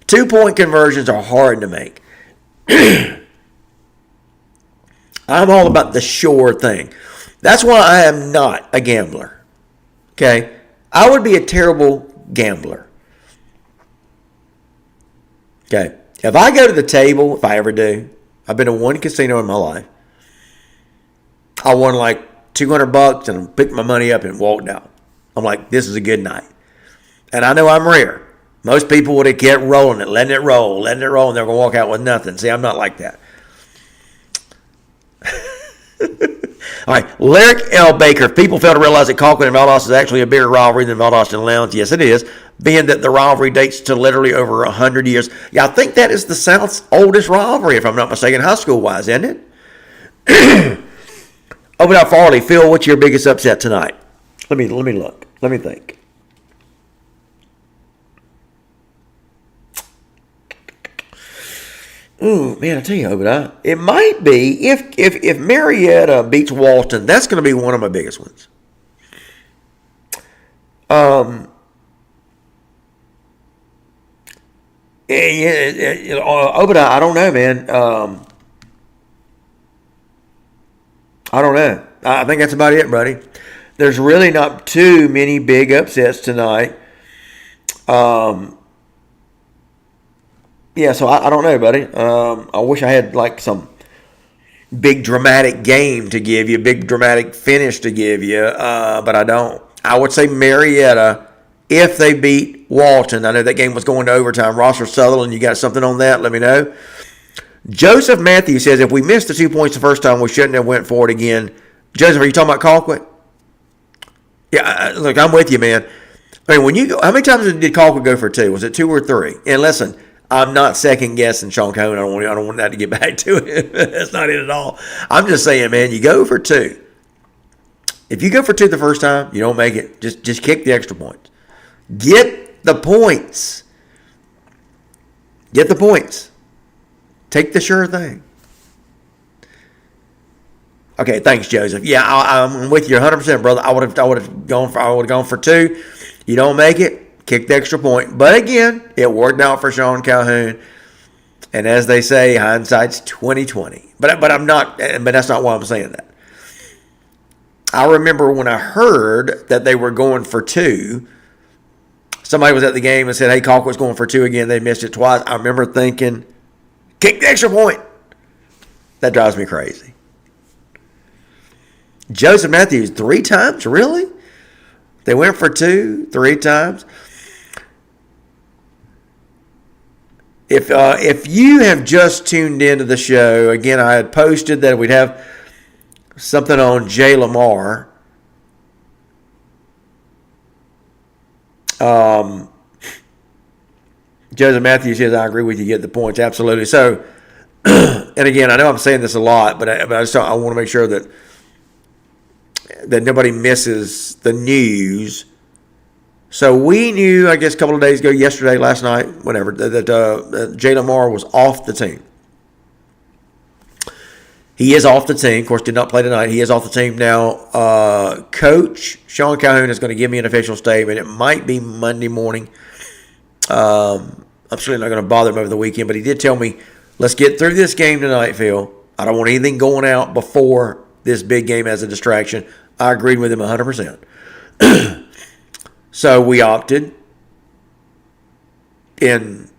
2-point conversions are hard to make. I'm all about the sure thing. That's why I am not a gambler. Okay? I would be a terrible gambler. Okay? If I go to the table, if I ever do, I've been to one casino in my life. I won like $200 and picked my money up and walked out. I'm like, this is a good night. And I know I'm rare. Most people would have kept rolling it, letting it roll, and they're going to walk out with nothing. See, I'm not like that. All right, Lyric L. Baker. People fail to realize that Colquitt and Valdosta is actually a bigger rivalry than Valdosta and Lowndes. Yes, it is, being that the rivalry dates to literally over 100 years. Yeah, I think that is the South's oldest rivalry, if I'm not mistaken, high school-wise, isn't it? Open up Farley. Phil, what's your biggest upset tonight? Let me look. Let me think. Ooh, man, I tell you, Obadiah, it might be if Marietta beats Walton, that's going to be one of my biggest ones. Obadiah, I don't know, man. I don't know. I think that's about it, buddy. There's really not too many big upsets tonight. Yeah, so I don't know, buddy. I wish I had like some big dramatic game to give you, big dramatic finish to give you, but I don't. I would say Marietta if they beat Walton. I know that game was going to overtime. Ross or Sutherland, you got something on that? Let me know. Joseph Matthews says, if we missed the 2 points the first time, we shouldn't have went for it again. Joseph, are you talking about Colquitt? Yeah, look, I'm with you, man. I mean, when you go, how many times did Colquitt go for 2? Was it 2 or 3? And listen, I'm not second guessing Sean Cohen. I don't want that to get back to it. That's not it at all. I'm just saying, man, you go for 2. If you go for 2 the first time, you don't make it. Just kick the extra points. Get the points. Get the points. Take the sure thing. Okay, thanks, Joseph. Yeah, I'm with you 100%, brother. I would have gone for 2. You don't make it, kick the extra point. But again, it worked out for Sean Calhoun. And as they say, hindsight's 20/20. But I'm not. But that's not why I'm saying that. I remember when I heard that they were going for 2. Somebody was at the game and said, "Hey, Colquitt's going for 2 again." They missed it twice. I remember thinking, "Kick the extra point." That drives me crazy. Joseph Matthews 3 times? Really? They went for 2, 3 times. If you have just tuned into the show, again, I had posted that we'd have something on Jay Lamar. Joseph Matthews says, I agree with you, get the points. Absolutely. So, and again, I know I'm saying this a lot, but I want to make sure that nobody misses the news. So we knew, I guess, a couple of days ago, yesterday, last night, whatever, that Jay Lamar was off the team. He is off the team. Of course, did not play tonight. He is off the team now. Coach Sean Calhoun is going to give me an official statement. It might be Monday morning. I'm certainly not going to bother him over the weekend, but he did tell me, let's get through this game tonight, Phil. I don't want anything going out before this big game as a distraction. I agreed with him 100%. So we opted, in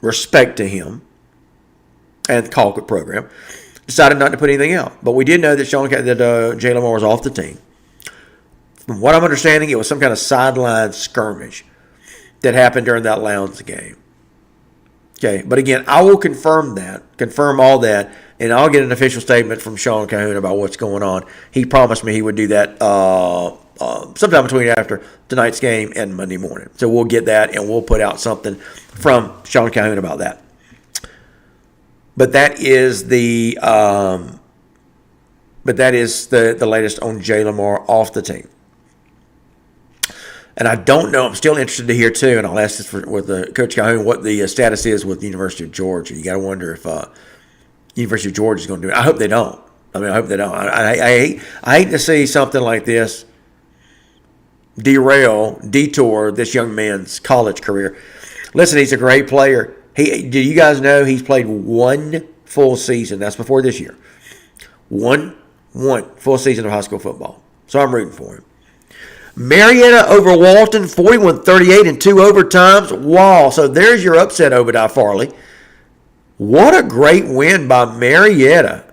respect to him and the Colquitt program, decided not to put anything out. But we did know that Jay Lamar was off the team. From what I'm understanding, it was some kind of sideline skirmish that happened during that Lowndes game. Okay, but again, I will confirm all that, and I'll get an official statement from Sean Calhoun about what's going on. He promised me he would do that sometime between after tonight's game and Monday morning. So we'll get that, and we'll put out something from Sean Calhoun about that. But that is the latest on Jay Lamar off the team. And I don't know. I'm still interested to hear too, and I'll ask this with Coach Calhoun what the status is with the University of Georgia. You got to wonder if University of Georgia is going to do it. I hope they don't. I hope they don't. I hate to see something like this detour this young man's college career. Listen, he's a great player. Do you guys know he's played 1 full season? That's before this year. One full season of high school football. So I'm rooting for him. Marietta over Walton, 41-38 in 2 overtimes. Wow. So there's your upset, Obadiah Farley. What a great win by Marietta.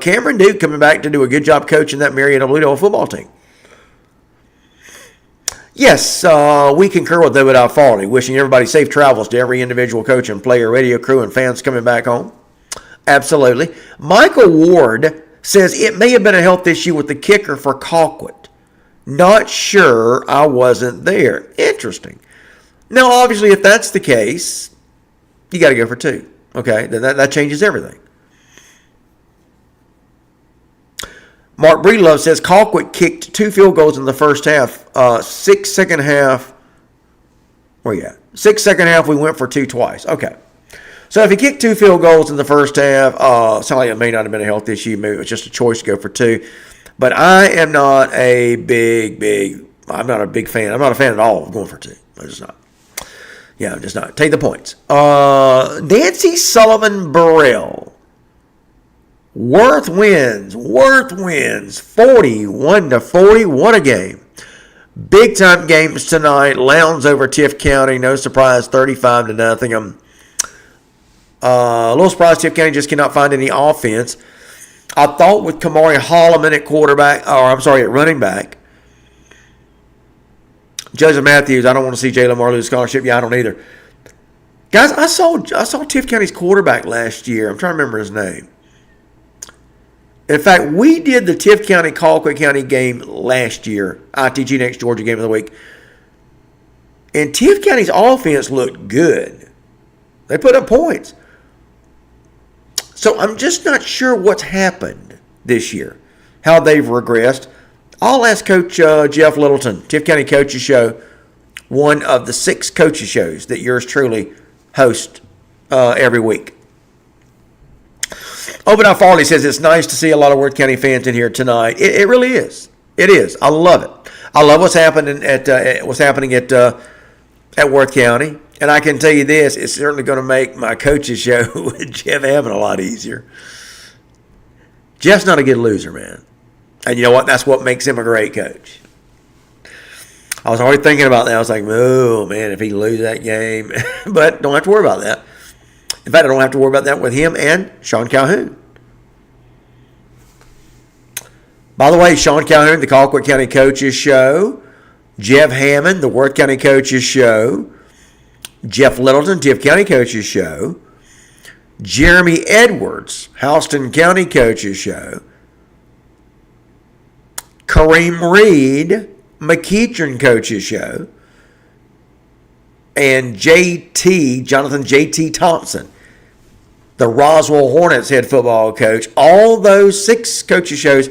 Cameron Duke coming back to do a good job coaching that Marietta Blue Devil football team. Yes, we concur with Obadiah Farley, wishing everybody safe travels to every individual coach and player, radio crew, and fans coming back home. Absolutely. Michael Ward says it may have been a health issue with the kicker for Colquitt. Not sure, I wasn't there. Interesting. Now, obviously, if that's the case, you got to go for 2. Okay, then that changes everything. Mark Breedlove says Colquitt kicked 2 field goals in the first half. 6 second half. Where you at? 6 second half, we went for 2 twice. Okay. So if he kicked 2 field goals in the first half, sounds like it may not have been a health issue. Maybe it was just a choice to go for 2. But I am not a I'm not a big fan. I'm not a fan at all of going for 2. I'm just not. Yeah, I'm just not. Take the points. Nancy Sullivan Burrell. Worth wins 41-40. What a game. Big time games tonight. Lowndes over Tift County. No surprise, 35-0. I'm a little surprised Tift County just cannot find any offense. I thought with Kamari Holloman at running back. Joseph Matthews, I don't want to see Jay Lamar lose scholarship. Yeah, I don't either. Guys, I saw Tift County's quarterback last year. I'm trying to remember his name. In fact, we did the Tift County, Colquitt County game last year, ITG Next Georgia game of the week. And Tift County's offense looked good. They put up points. So I'm just not sure what's happened this year, how they've regressed. I'll ask Coach Jeff Littleton, Tift County Coaches Show, one of the 6 coaches shows that yours truly hosts every week. Obadiah Farley says it's nice to see a lot of Worth County fans in here tonight. It really is. It is. I love it. I love what's happening at Worth County. And I can tell you this, it's certainly going to make my coach's show with Jeff Hammond a lot easier. Jeff's not a good loser, man. And you know what? That's what makes him a great coach. I was already thinking about that. I was like, oh, man, if he loses that game. But don't have to worry about that. In fact, I don't have to worry about that with him and Sean Calhoun. By the way, Sean Calhoun, the Colquitt County Coaches Show. Jeff Hammond, the Worth County Coaches Show. Jeff Littleton, Tiff County Coaches Show. Jeremy Edwards, Houston County Coaches Show. Kareem Reed, McEachern Coaches Show. And Jonathan J.T. Thompson, the Roswell Hornets head football coach. All those 6 coaches shows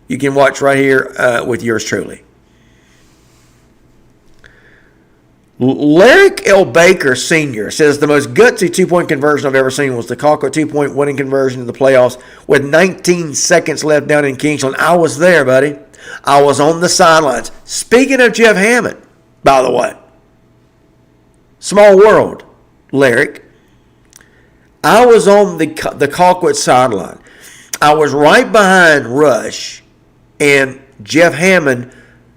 you can watch right here with yours truly. Lyric L. Baker Sr. says the most gutsy 2-point conversion I've ever seen was the Colquitt 2-point winning conversion in the playoffs with 19 seconds left down in Kingsland. I was there, buddy. I was on the sidelines. Speaking of Jeff Hammond, by the way, small world, Lyric. I was on the Colquitt sideline. I was right behind Rush and Jeff Hammond,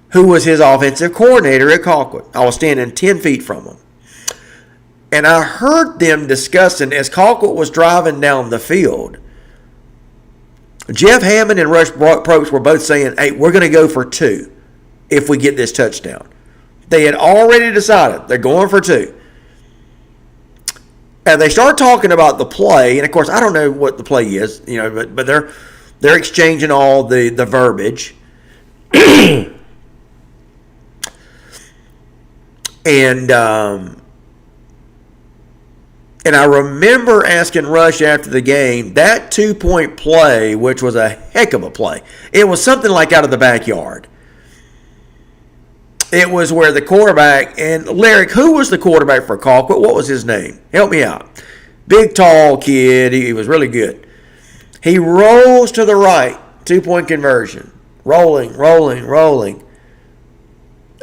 who was his offensive coordinator at Colquitt. I was standing 10 feet from him. And I heard them discussing, as Colquitt was driving down the field, Jeff Hammond and Rush Probst were both saying, hey, we're going to go for 2 if we get this touchdown. They had already decided they're going for 2. And they start talking about the play, and of course I don't know what the play is, but they're exchanging all the verbiage. And I remember asking Rush after the game, that 2-point play, which was a heck of a play, it was something like out of the backyard. It was where the quarterback, and Lyric, who was the quarterback for Colquitt? What was his name? Help me out. Big, tall kid. He was really good. He rolls to the right, 2-point conversion. Rolling.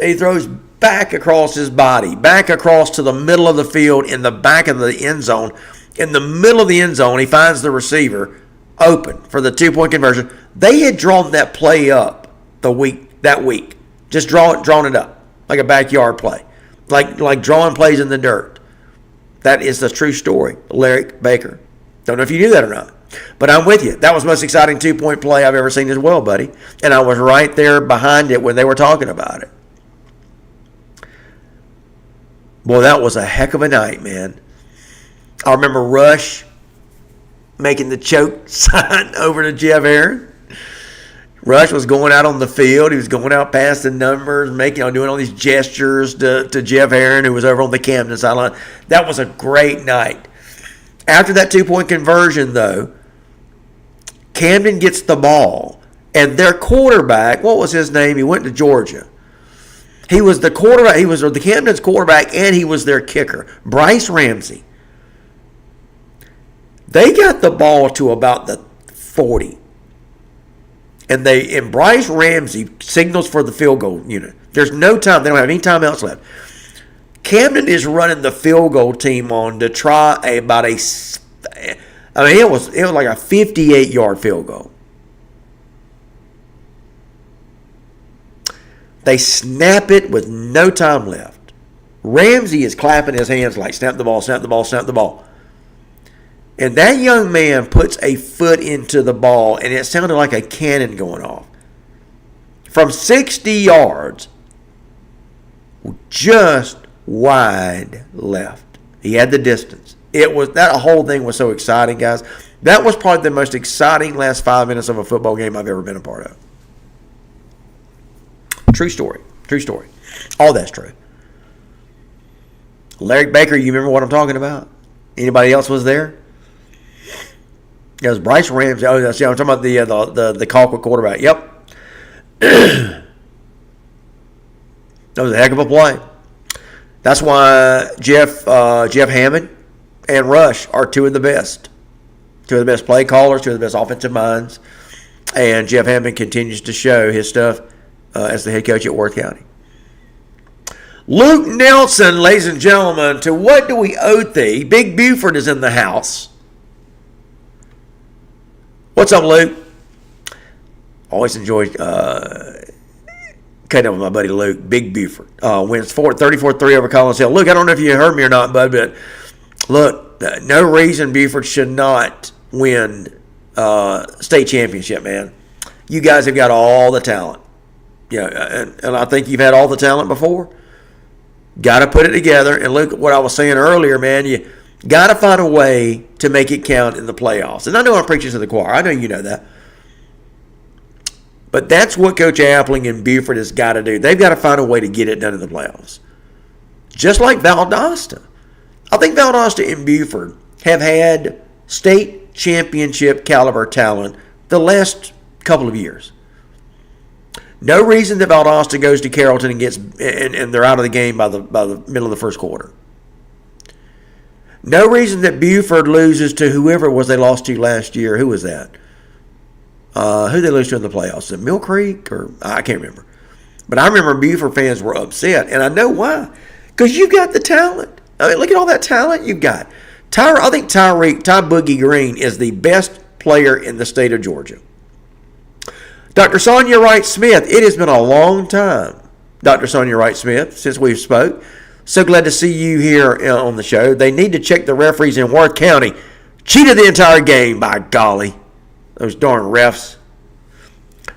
He throws back across his body, back across to the middle of the field in the back of the end zone. In the middle of the end zone, he finds the receiver open for the 2-point conversion. They had drawn that play up that week. Just drawn it up like a backyard play, like drawing plays in the dirt. That is the true story. Lyric Baker. Don't know if you knew that or not, but I'm with you. That was the most exciting 2-point play I've ever seen as well, buddy. And I was right there behind it when they were talking about it. Boy, that was a heck of a night, man. I remember Rush making the choke sign over to Jeff Aaron. Rush was going out on the field. He was going out past the numbers, doing all these gestures to Jeff Aaron, who was over on the Camden sideline. That was a great night. After that 2-point conversion, though, Camden gets the ball, and their quarterback, what was his name? He went to Georgia. He was the quarterback. He was the Camden's quarterback, and he was their kicker, Bryce Ramsey. They got the ball to about the 40. And Bryce Ramsey signals for the field goal unit. There's no time. They don't have any time else left. Camden is running the field goal team on to try it was like a 58-yard field goal. They snap it with no time left. Ramsey is clapping his hands like, snap the ball, snap the ball, snap the ball. And that young man puts a foot into the ball, and it sounded like a cannon going off. From 60 yards, just wide left. He had the distance. That whole thing was so exciting, guys. That was probably the most exciting last 5 minutes of a football game I've ever been a part of. True story. All that's true. Larry Baker, you remember what I'm talking about? Anybody else was there? It was Bryce Ramsey. Oh, I'm talking about the Colquitt quarterback. Yep. That was a heck of a play. That's why Jeff Hammond and Rush are two of the best play callers, two of the best offensive minds, and Jeff Hammond continues to show his stuff as the head coach at Worth County. Luke Nelson, ladies and gentlemen, to what do we owe thee? Big Buford is in the house. What's up, Luke? Always enjoyed cutting up with my buddy Luke. Big Buford wins 34-3 over Collins Hill. Luke, I don't know if you heard me or not, bud, but look, no reason Buford should not win state championship, man. You guys have got all the talent. Yeah, and I think you've had all the talent before. Got to put it together. And look at what I was saying earlier, man. You got to find a way to make it count in the playoffs. And I know I'm preaching to the choir. I know you know that. But that's what Coach Appling and Buford has got to do. They've got to find a way to get it done in the playoffs. Just like Valdosta. I think Valdosta and Buford have had state championship caliber talent the last couple of years. No reason that Valdosta goes to Carrollton and gets and they're out of the game by the middle of the first quarter. No reason that Buford loses to whoever it was they lost to last year. Who was that? Who they lose to in the playoffs? Is it Mill Creek? Or I can't remember. But I remember Buford fans were upset, and I know why. Because you got the talent. I mean, look at all that talent you've got. I think Ty Boogie Green is the best player in the state of Georgia. Dr. Sonia Wright-Smith, it has been a long time, Dr. Sonia Wright-Smith, since we've spoke. So glad to see you here on the show. They need to check the referees in Worth County. Cheated the entire game, by golly. Those darn refs.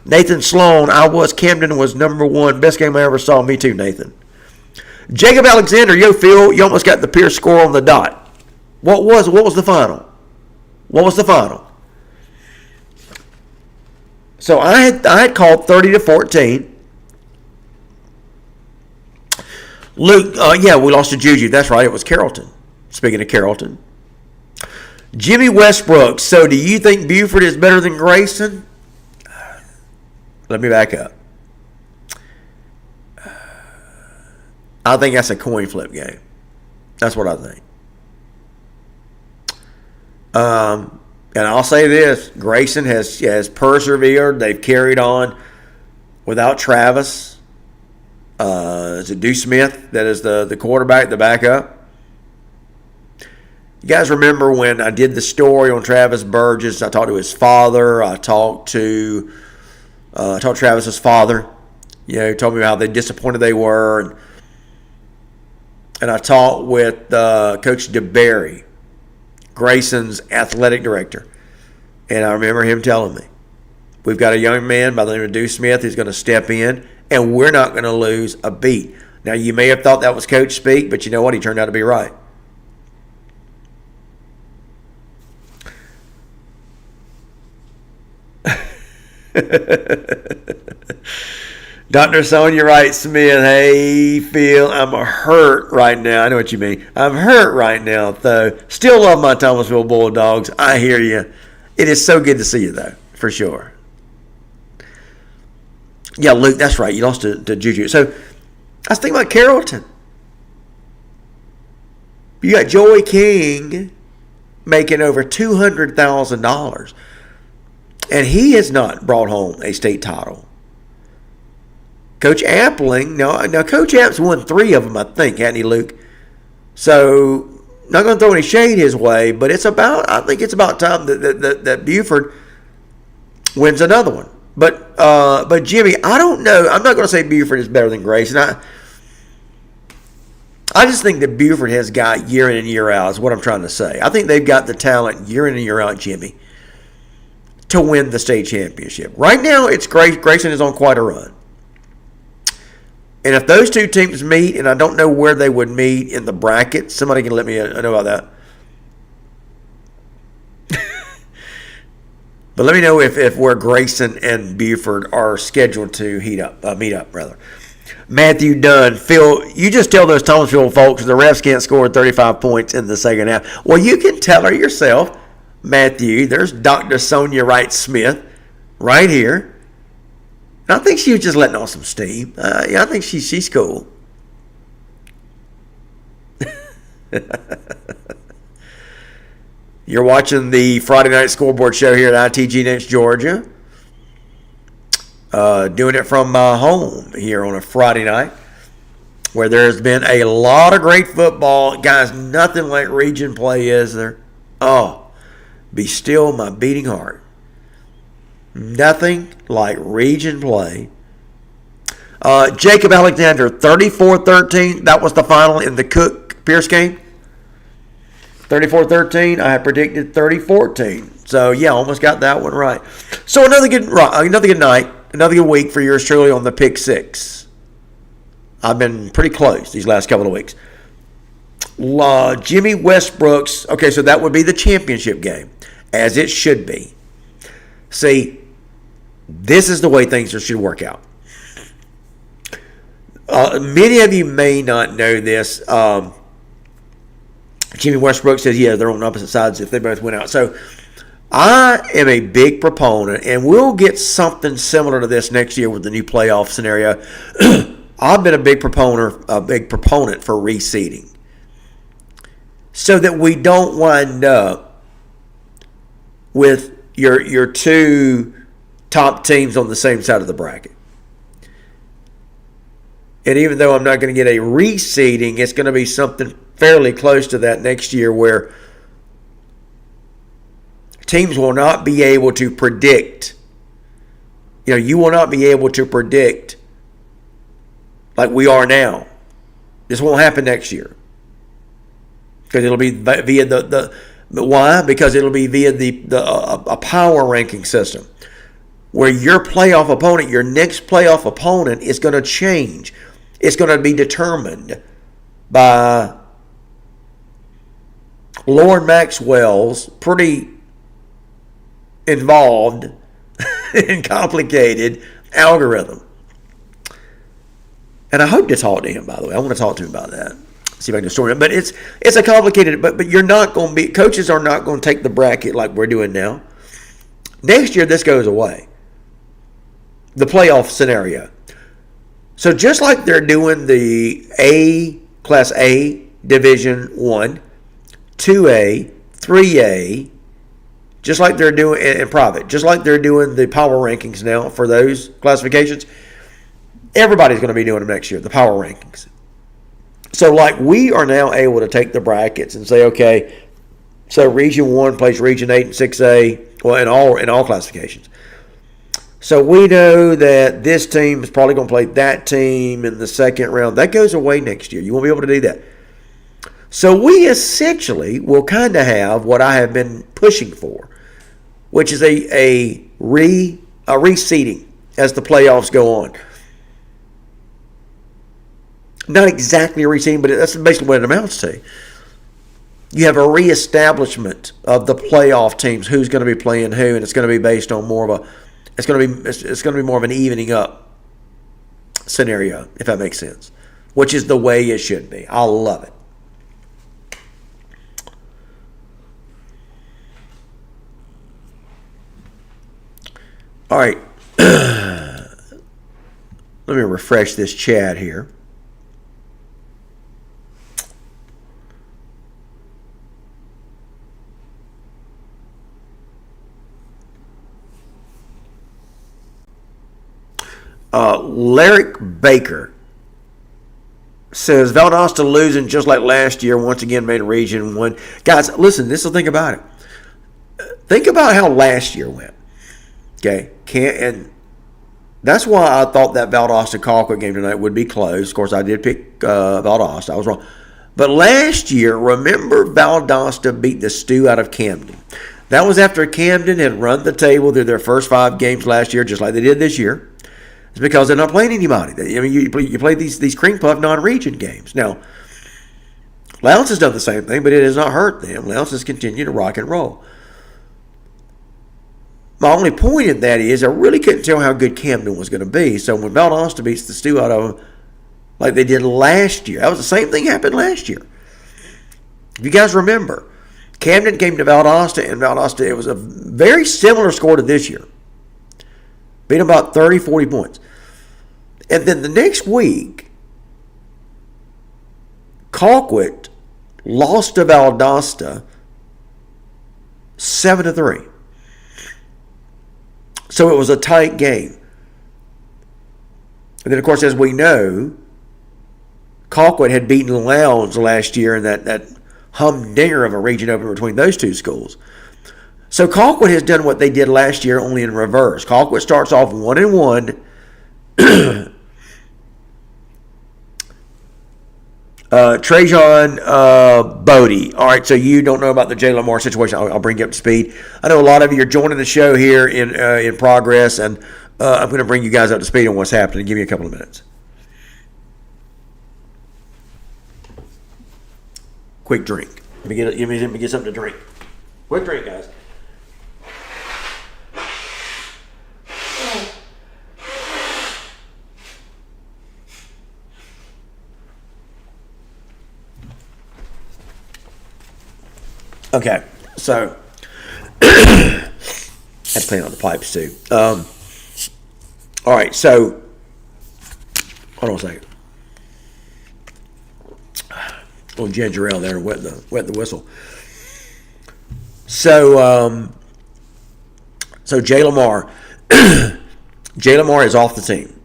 Nathan Sloan, Camden was number one. Best game I ever saw. Me too, Nathan. Jacob Alexander, yo, Phil, you almost got the Pierce score on the dot. What was the final? What was the final? So I had called 30-14. Luke, we lost to Juju. That's right, it was Carrollton. Speaking of Carrollton. Jimmy Westbrook, so do you think Buford is better than Grayson? Let me back up. I think that's a coin flip game. That's what I think. And I'll say this, Grayson has persevered. They've carried on without Travis. Is it Deuce Smith that is the quarterback, the backup? You guys remember when I did the story on Travis Burgess? I talked to his father. I talked to Travis's father. You know, he told me how disappointed they were. And I talked with Coach DeBerry, Grayson's athletic director. And I remember him telling me, we've got a young man by the name of Deuce Smith who's going to step in, and we're not going to lose a beat. Now, you may have thought that was coach speak, but you know what? He turned out to be right. Dr. Sonia Wright-Smith, hey, Phil, I'm hurt right now. I know what you mean. I'm hurt right now, though. Still love my Thomasville Bulldogs. I hear you. It is so good to see you, though, for sure. Yeah, Luke, that's right. You lost to Juju. So I was thinking about Carrollton. You got Joey King making over $200,000. And he has not brought home a state title. Coach Appling, now Coach App's won 3 of them, I think, hadn't he, Luke? So, not going to throw any shade his way, but I think it's about time that Buford wins another one. But Jimmy, I don't know. I'm not going to say Buford is better than Grayson. I just think that Buford has got year in and year out is what I'm trying to say. I think they've got the talent year in and year out, Jimmy, to win the state championship. Right now, it's Grayson is on quite a run. And if those two teams meet, and I don't know where they would meet in the bracket, somebody can let me know about that. But let me know if where Grayson and Buford are scheduled to meet up. Matthew Dunn, Phil, you just tell those Thomasville folks the refs can't score 35 points in the second half. Well, you can tell her yourself, Matthew. There's Dr. Sonia Wright-Smith right here. And I think she was just letting off some steam. I think she's cool. You're watching the Friday Night Scoreboard show here at ITG Next Georgia. Doing it from my home here on a Friday night, where there's been a lot of great football. Guys, nothing like region play, is there? Oh, be still my beating heart. Nothing like region play. Jacob Alexander, 34-13. That was the final in the Cook-Pierce game. 34-13. I had predicted 30-14. So yeah, almost got that one right. So another good night, another good week for yours truly on the Pick Six. I've been pretty close these last couple of weeks. Jimmy Westbrook's, okay, so that would be the championship game, as it should be. See, this is the way things should work out. Many of you may not know this. Jimmy Westbrook says, yeah, they're on opposite sides if they both went out. So I am a big proponent, and we'll get something similar to this next year with the new playoff scenario. I've been a big proponent for reseeding, so that we don't wind up with your two top teams on the same side of the bracket. And even though I'm not going to get a reseeding, it's going to be something fairly close to that next year, where teams will not be able to predict. You will not be able to predict like we are now. This won't happen next year. Because it'll be via the why? Because it'll be via a power ranking system, where your playoff opponent, your next playoff opponent, is going to change. It's going to be determined by Lord Maxwell's pretty involved and complicated algorithm. And I hope to talk to him, by the way. I want to talk to him about that. See if I can story it. But it's a complicated, but you're not going to be, coaches are not going to take the bracket like we're doing now. Next year, this goes away. The playoff scenario. So just like they're doing the Class A Division 1, 2A, 3A, just like they're doing in private, just like they're doing the power rankings now for those classifications, everybody's going to be doing them next year, the power rankings. So like we are now able to take the brackets and say, okay, so Region 1 plays Region 8 and 6A, well, in all classifications. So we know that this team is probably going to play that team in the second round. That goes away next year. You won't be able to do that. So we essentially will kind of have what I have been pushing for, which is a reseeding as the playoffs go on. Not exactly a reseeding, but that's basically what it amounts to. You have a reestablishment of the playoff teams, who's going to be playing who, and it's going to be based on more of a it's going to be more of an evening up scenario, if that makes sense, which is the way it should be. I love it. All right. Let me refresh this chat here. Lyric Baker says Valdosta losing just like last year once again made Region 1. Guys, listen, this is the thing about it. Think about how last year went. Okay? And that's why I thought that Valdosta-Colquitt game tonight would be close. Of course, I did pick Valdosta. I was wrong. But last year, remember Valdosta beat the stew out of Camden. That was after Camden had run the table through their first 5 games last year, just like they did this year. It's because they're not playing anybody. I mean, you play these cream puff non-region games. Now, Lowndes has done the same thing, but it has not hurt them. Lowndes has continued to rock and roll. My only point in that is I really couldn't tell how good Camden was going to be. So when Valdosta beats the stew out of them like they did last year, that was the same thing happened last year. If you guys remember, Camden came to Valdosta, and Valdosta, it was a very similar score to this year. Beat them about 30, 40 points. And then the next week, Colquitt lost to Valdosta 7-3. So it was a tight game. And then, of course, as we know, Colquitt had beaten Lowndes last year in that humdinger of a region opener between those two schools. So Colquitt has done what they did last year, only in reverse. Colquitt starts off 1-1. Trajan Bodie. All right, so you don't know about the Jay Lamar situation. I'll bring you up to speed. I know a lot of you are joining the show here in progress, and I'm going to bring you guys up to speed on what's happening. Give me a couple of minutes. Quick drink. Let me get something to drink. Quick drink, guys. Okay, so I had to clean out the pipes too. All right, so hold on a second. A little ginger ale there, wet the whistle. So Jay Lamar, Jay Lamar is off the team.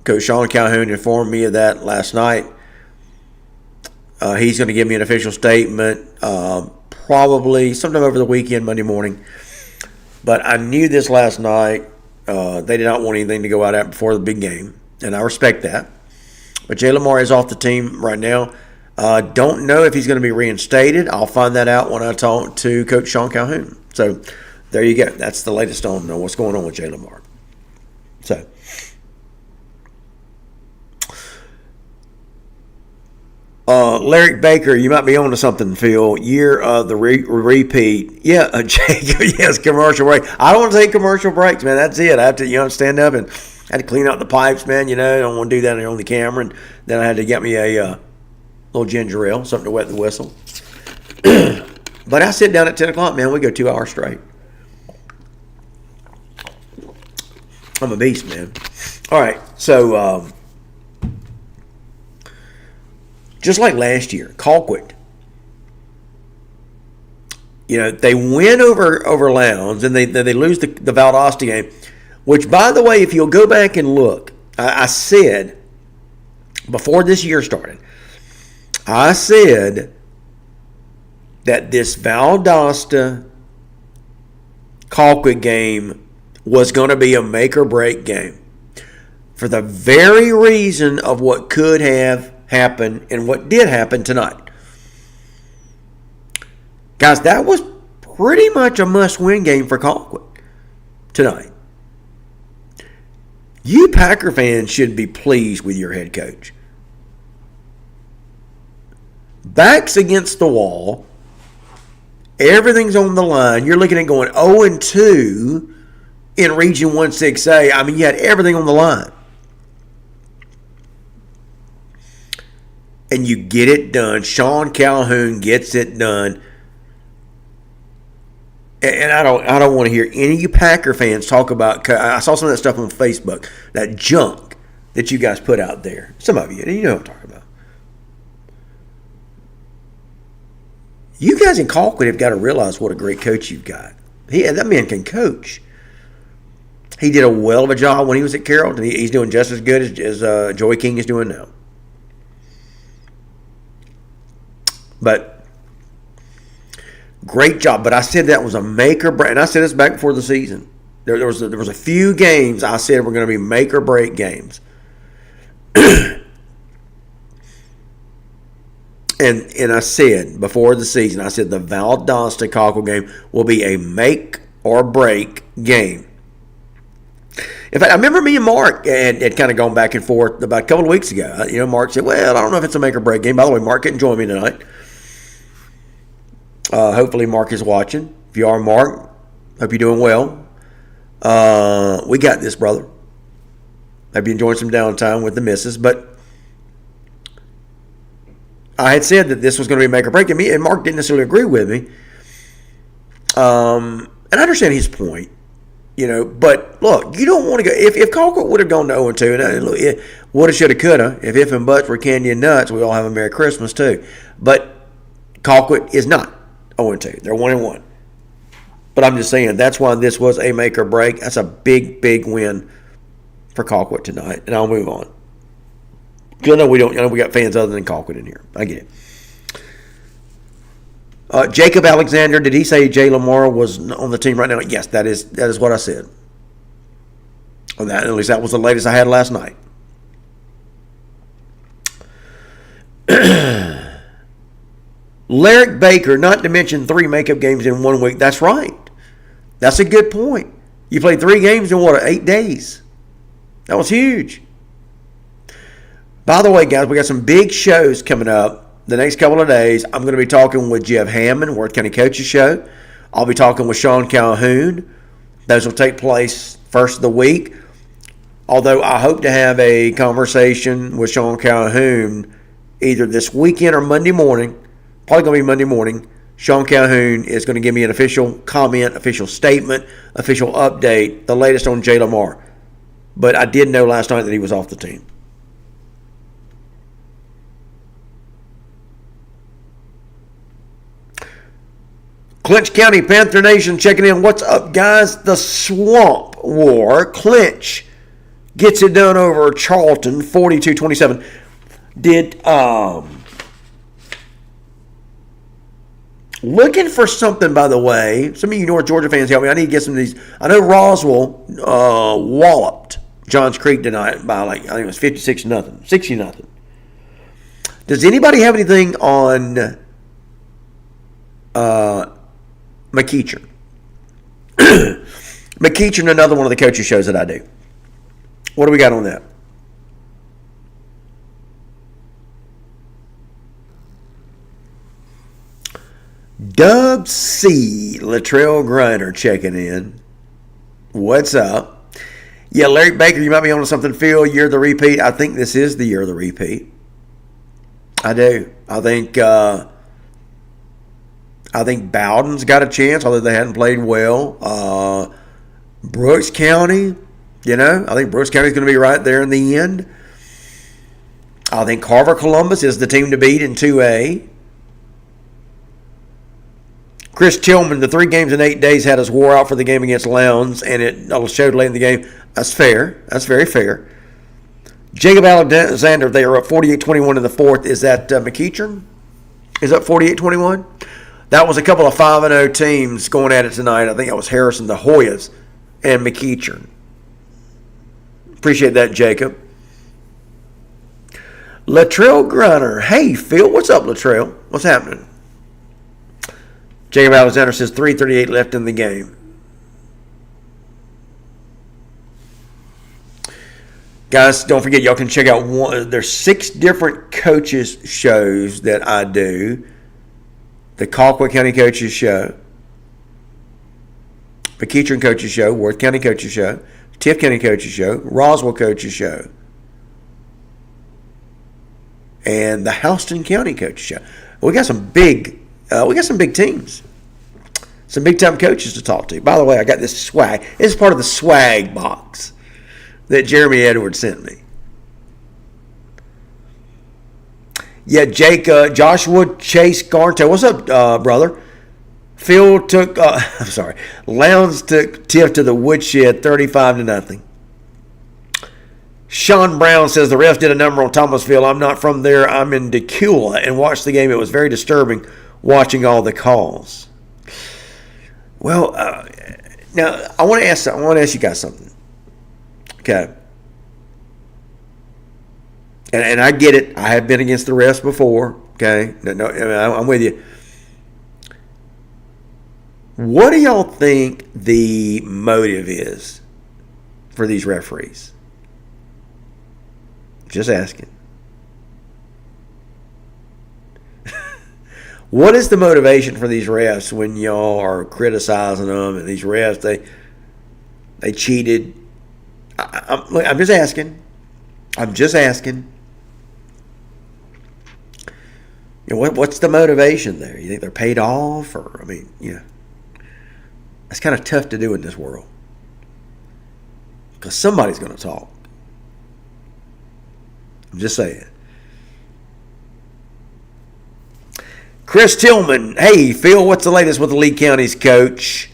Coach Sean Calhoun informed me of that last night. He's going to give me an official statement probably sometime over the weekend, Monday morning. But I knew this last night. They did not want anything to go out at before the big game, and I respect that. But Jay Lamar is off the team right now. Don't know if he's going to be reinstated. I'll find that out when I talk to Coach Sean Calhoun. So there you go. That's the latest on what's going on with Jay Lamar. So. Larry Baker, you might be on to something, Phil. Year of the repeat. Yeah, Jacob, yes, commercial break. I don't want to take commercial breaks, man. That's it. I have to, stand up and I had to clean out the pipes, man. I don't want to do that on the camera. And then I had to get me a little ginger ale, something to wet the whistle. But I sit down at 10 o'clock, man. We go 2 hours straight. I'm a beast, man. All right, so just like last year, Colquitt. They win over Lowndes, and they lose the Valdosta game, which, by the way, if you'll go back and look, I said, before this year started, I said that this Valdosta Colquitt game was going to be a make-or-break game for the very reason of what could have happened and what did happen tonight. Guys, that was pretty much a must-win game for Colquitt tonight. You Packer fans should be pleased with your head coach. Backs against the wall. Everything's on the line. You're looking at going 0-2 in Region 1-6A. I mean, you had everything on the line. And you get it done. Sean Calhoun gets it done. And I don't want to hear any of you Packer fans talk about. I saw some of that stuff on Facebook, that junk that you guys put out there. Some of you know what I'm talking about. You guys in Colquitt have got to realize what a great coach you've got. That man can coach. He did a well of a job when he was at Carrollton. He's doing just as good as Joey King is doing now. But great job. But I said that was a make or break. And I said this back before the season. There was a few games I said were going to be make or break games. And I said before the season, I said the Valdosta Colquitt game will be a make or break game. In fact, I remember me and Mark had kind of gone back and forth about a couple of weeks ago. Mark said, well, I don't know if it's a make or break game. By the way, Mark couldn't join me tonight. Hopefully Mark is watching. If you are, Mark, hope you're doing well. We got this, brother. Hope you're enjoying some downtime with the missus. But I had said that this was going to be a make or break. And Mark didn't necessarily agree with me. And I understand his point. But look, you don't want to go. If Colquitt would have gone to 0-2, and look, woulda, shoulda, coulda. If and buts were candy and nuts, we all have a Merry Christmas too. But Colquitt is not 0-2. They're 1-1. But I'm just saying that's why this was a make or break. That's a big, big win for Colquitt tonight, and I'll move on. Because I know we got fans other than Colquitt in here. I get it. Jacob Alexander, did he say Jay Lamar was on the team right now? Yes, that is what I said. On that, at least that was the latest I had last night. Larry Baker, not to mention 3 makeup games in 1 week. That's right. That's a good point. You played 3 games in 8 days? That was huge. By the way, guys, we got some big shows coming up the next couple of days. I'm going to be talking with Jeff Hammond, Worth County Coaches Show. I'll be talking with Sean Calhoun. Those will take place first of the week. Although I hope to have a conversation with Sean Calhoun either this weekend or Monday morning. Probably going to be Monday morning. Sean Calhoun is going to give me an official comment, official statement, official update, the latest on Jay Lamar. But I did know last night that he was off the team. Clinch County Panther Nation checking in. What's up, guys? The Swamp War. Clinch gets it done over Charlton, 42-27. Looking for something, by the way. Some of you North Georgia fans help me. I need to get some of these. I know Roswell walloped Johns Creek tonight by I think it was 56-0, 60-0. Does anybody have anything on McEachern? McEachern, another one of the coaches shows that I do. What do we got on that? Dub C, Latrell Griner checking in. What's up? Yeah, Larry Baker, you might be on to something. Phil, year of the repeat. I think this is the year of the repeat. I do. I think Bowden's got a chance, although they hadn't played well. Brooks County, I think Brooks County's going to be right there in the end. I think Carver Columbus is the team to beat in 2A. Chris Tillman, the 3 games in 8 days had us wore out for the game against Lowndes, and it showed late in the game. That's fair. That's very fair. Jacob Alexander, they are up 48-21 in the 4th. Is that McEachern? Is that 48-21? That was a couple of 5-0 teams going at it tonight. I think that was Harrison, the Hoyas, and McEachern. Appreciate that, Jacob. Latrell Griner. Hey, Phil, what's up, Latrell? What's happening? Jacob Alexander says 3:38 left in the game. Guys, don't forget, y'all can check out there's 6 different coaches shows that I do. The Colquitt County Coaches Show, McEachern Coaches Show, Worth County Coaches Show, Tiff County Coaches Show, Roswell Coaches Show, and the Houston County Coaches Show. We got some big teams. Some big-time coaches to talk to. By the way, I got this swag. It's part of the swag box that Jeremy Edwards sent me. Yeah, Jake, Joshua Chase Garnto. What's up, brother? Phil took, Lowndes took Tiff to the woodshed 35-0. Sean Brown says the refs did a number on Thomasville. I'm not from there. I'm in Decula and watched the game. It was very disturbing watching all the calls. Well, now I want to ask you guys something. Okay. And I get it. I have been against the refs before. Okay. No, I'm with you. What do y'all think the motive is for these referees? Just asking. What is the motivation for these refs when y'all are criticizing them and these refs, they cheated? I'm just asking. What's the motivation there? You think they're paid off? Or, it's kind of tough to do in this world. Because somebody's going to talk. I'm just saying. Chris Tillman. Hey, Phil, what's the latest with the Lee County's coach?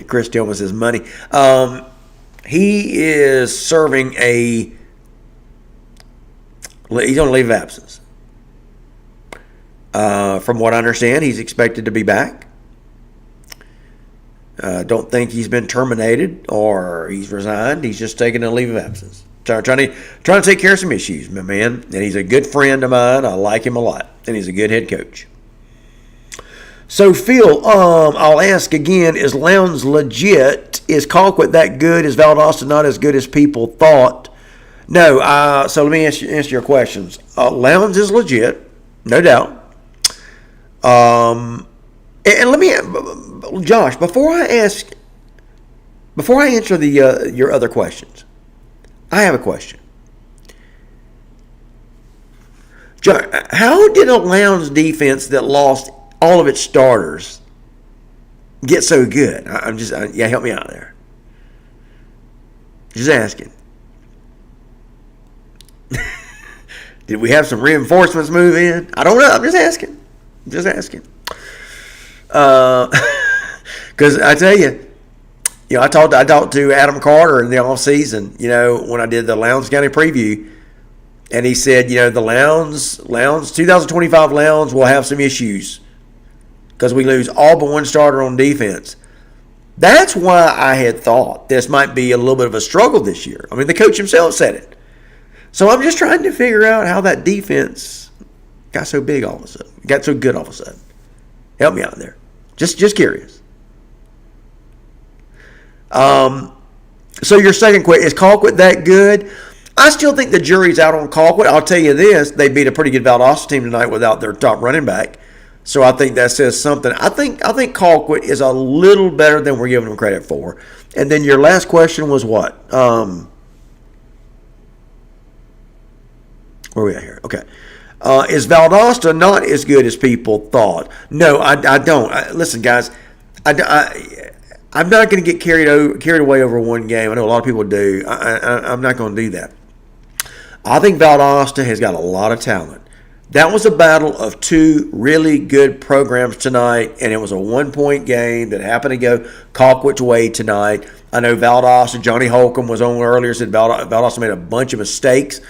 Chris Tillman says money. He is serving he's on a leave of absence. From what I understand, he's expected to be back. Don't think he's been terminated or he's resigned. He's just taking a leave of absence. Trying to take care of some issues, my man. And he's a good friend of mine. I like him a lot, and he's a good head coach. So Phil, I'll ask again: is Lowndes legit? Is Colquitt that good? Is Valdosta not as good as people thought? No. So let me answer your questions. Lowndes is legit, no doubt. And let me, Josh, before I answer your other questions, I have a question. Josh, how did a Lowndes defense that lost all of its starters get so good? Help me out there. Just asking. Did we have some reinforcements move in? I don't know. I'm just asking. Because I tell you, I talked to Adam Carter in the off season, when I did the Lowndes County preview, and he said, the Lowndes 2025 Lowndes will have some issues because we lose all but one starter on defense. That's why I had thought this might be a little bit of a struggle this year. I mean, the coach himself said it. So I'm just trying to figure out how that defense got so big all of a sudden, got so good all of a sudden. Help me out there. Just curious. So your second question, is Colquitt that good? I still think the jury's out on Colquitt. I'll tell you this, they beat a pretty good Valdosta team tonight without their top running back. So I think that says something. I think Colquitt is a little better than we're giving them credit for. And then your last question was what? Where are we at here? Okay. Is Valdosta not as good as people thought? No, I don't. Listen, guys, I'm not going to get carried away over one game. I know a lot of people do. I'm not going to do that. I think Valdosta has got a lot of talent. That was a battle of two really good programs tonight, and it was a 1-point game that happened to go Colquitt's way tonight. I know Valdosta, Johnny Holcomb was on earlier, said Valdosta made a bunch of mistakes.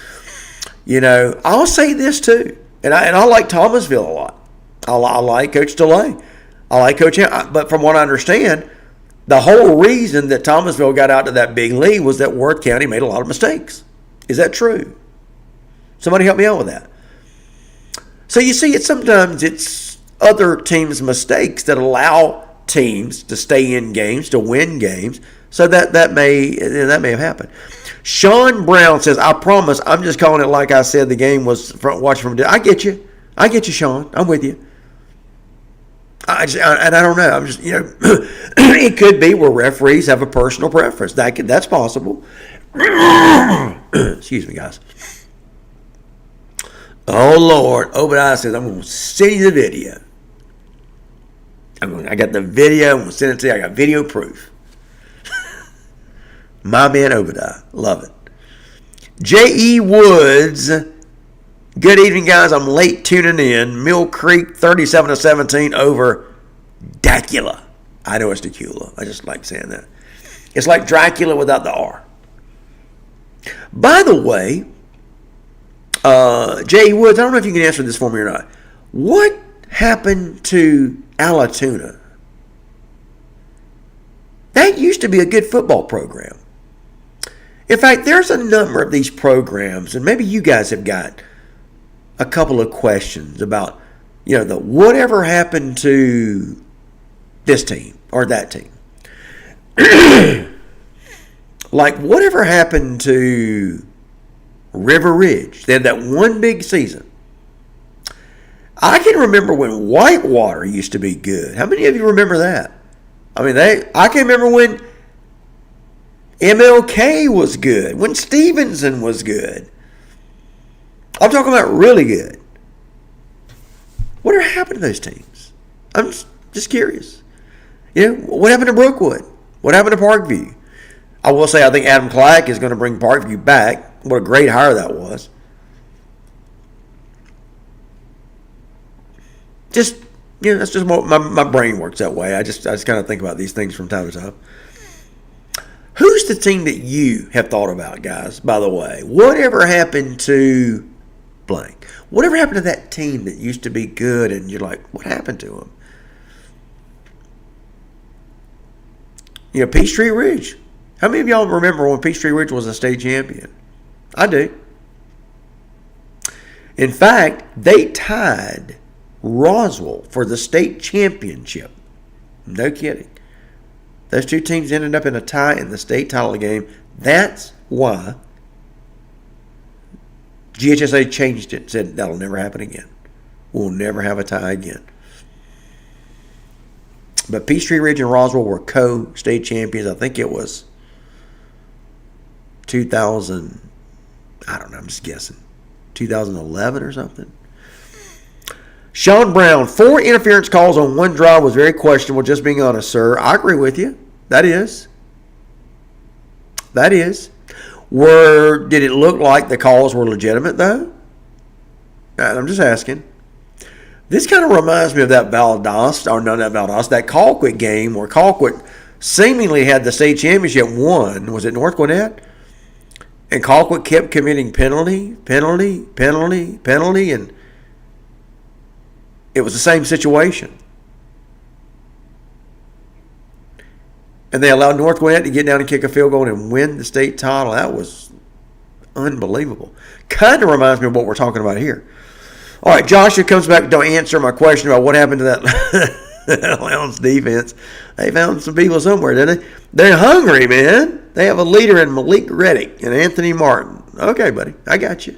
I'll say this too, and I like Thomasville a lot. I like Coach DeLay. I like Coach Ham. But from what I understand, the whole reason that Thomasville got out to that big lead was that Worth County made a lot of mistakes. Is that true? Somebody help me out with that. So you see, sometimes it's other teams' mistakes that allow teams to stay in games, to win games. So that may have happened. Sean Brown says, I promise, I'm just calling it like I said the game was watching from. I get you, Sean. I'm with you. I don't know. I'm just, it could be where referees have a personal preference. That's possible. Excuse me, guys. Oh, Lord. Obadiah says, I'm going to send you the video. I got the video. I'm going to send it to you. I got video proof. My man Obadiah. Love it. J.E. Woods. Good evening, guys. I'm late tuning in. Mill Creek 37-17 over Dacula. I know it's Dacula. I just like saying that. It's like Dracula without the R. By the way, J.E. Woods, I don't know if you can answer this for me or not. What happened to Alatoona? That used to be a good football program. In fact, there's a number of these programs, and maybe you guys have got a couple of questions about, whatever happened to this team or that team. Like, whatever happened to River Ridge? They had that one big season. I can remember when Whitewater used to be good. How many of you remember that? I mean, I can remember when MLK was good, when Stevenson was good. I'm talking about really good. Whatever happened to those teams? I'm just curious. What happened to Brookwood? What happened to Parkview? I will say I think Adam Clack is going to bring Parkview back. What a great hire that was. That's just what my brain works that way. I just kind of think about these things from time to time. Who's the team that you have thought about, guys, by the way? Whatever happened to blank? Whatever happened to that team that used to be good and you're like, what happened to them? Peachtree Ridge. How many of y'all remember when Peachtree Ridge was a state champion? I do. In fact, they tied Roswell for the state championship. No kidding. Those two teams ended up in a tie in the state title game. That's why GHSA changed it and said that'll never happen again. We'll never have a tie again. But Peachtree Ridge and Roswell were co-state champions. I think it was 2000, I don't know, I'm just guessing, 2011 or something. Sean Brown, 4 interference calls on one drive was very questionable, just being honest, sir. I agree with you. That is. Did it look like the calls were legitimate, though? I'm just asking. This kind of reminds me of that that Colquitt game where Colquitt seemingly had the state championship won. Was it North Gwinnett? And Colquitt kept committing penalty, and it was the same situation. And they allowed North Gwinnett to get down and kick a field goal and win the state title. That was unbelievable. Kind of reminds me of what we're talking about here. All right, Joshua comes back to answer my question about what happened to that Lowndes defense. They found some people somewhere, didn't they? They're hungry, man. They have a leader in Malik Reddick and Anthony Martin. Okay, buddy. I got you.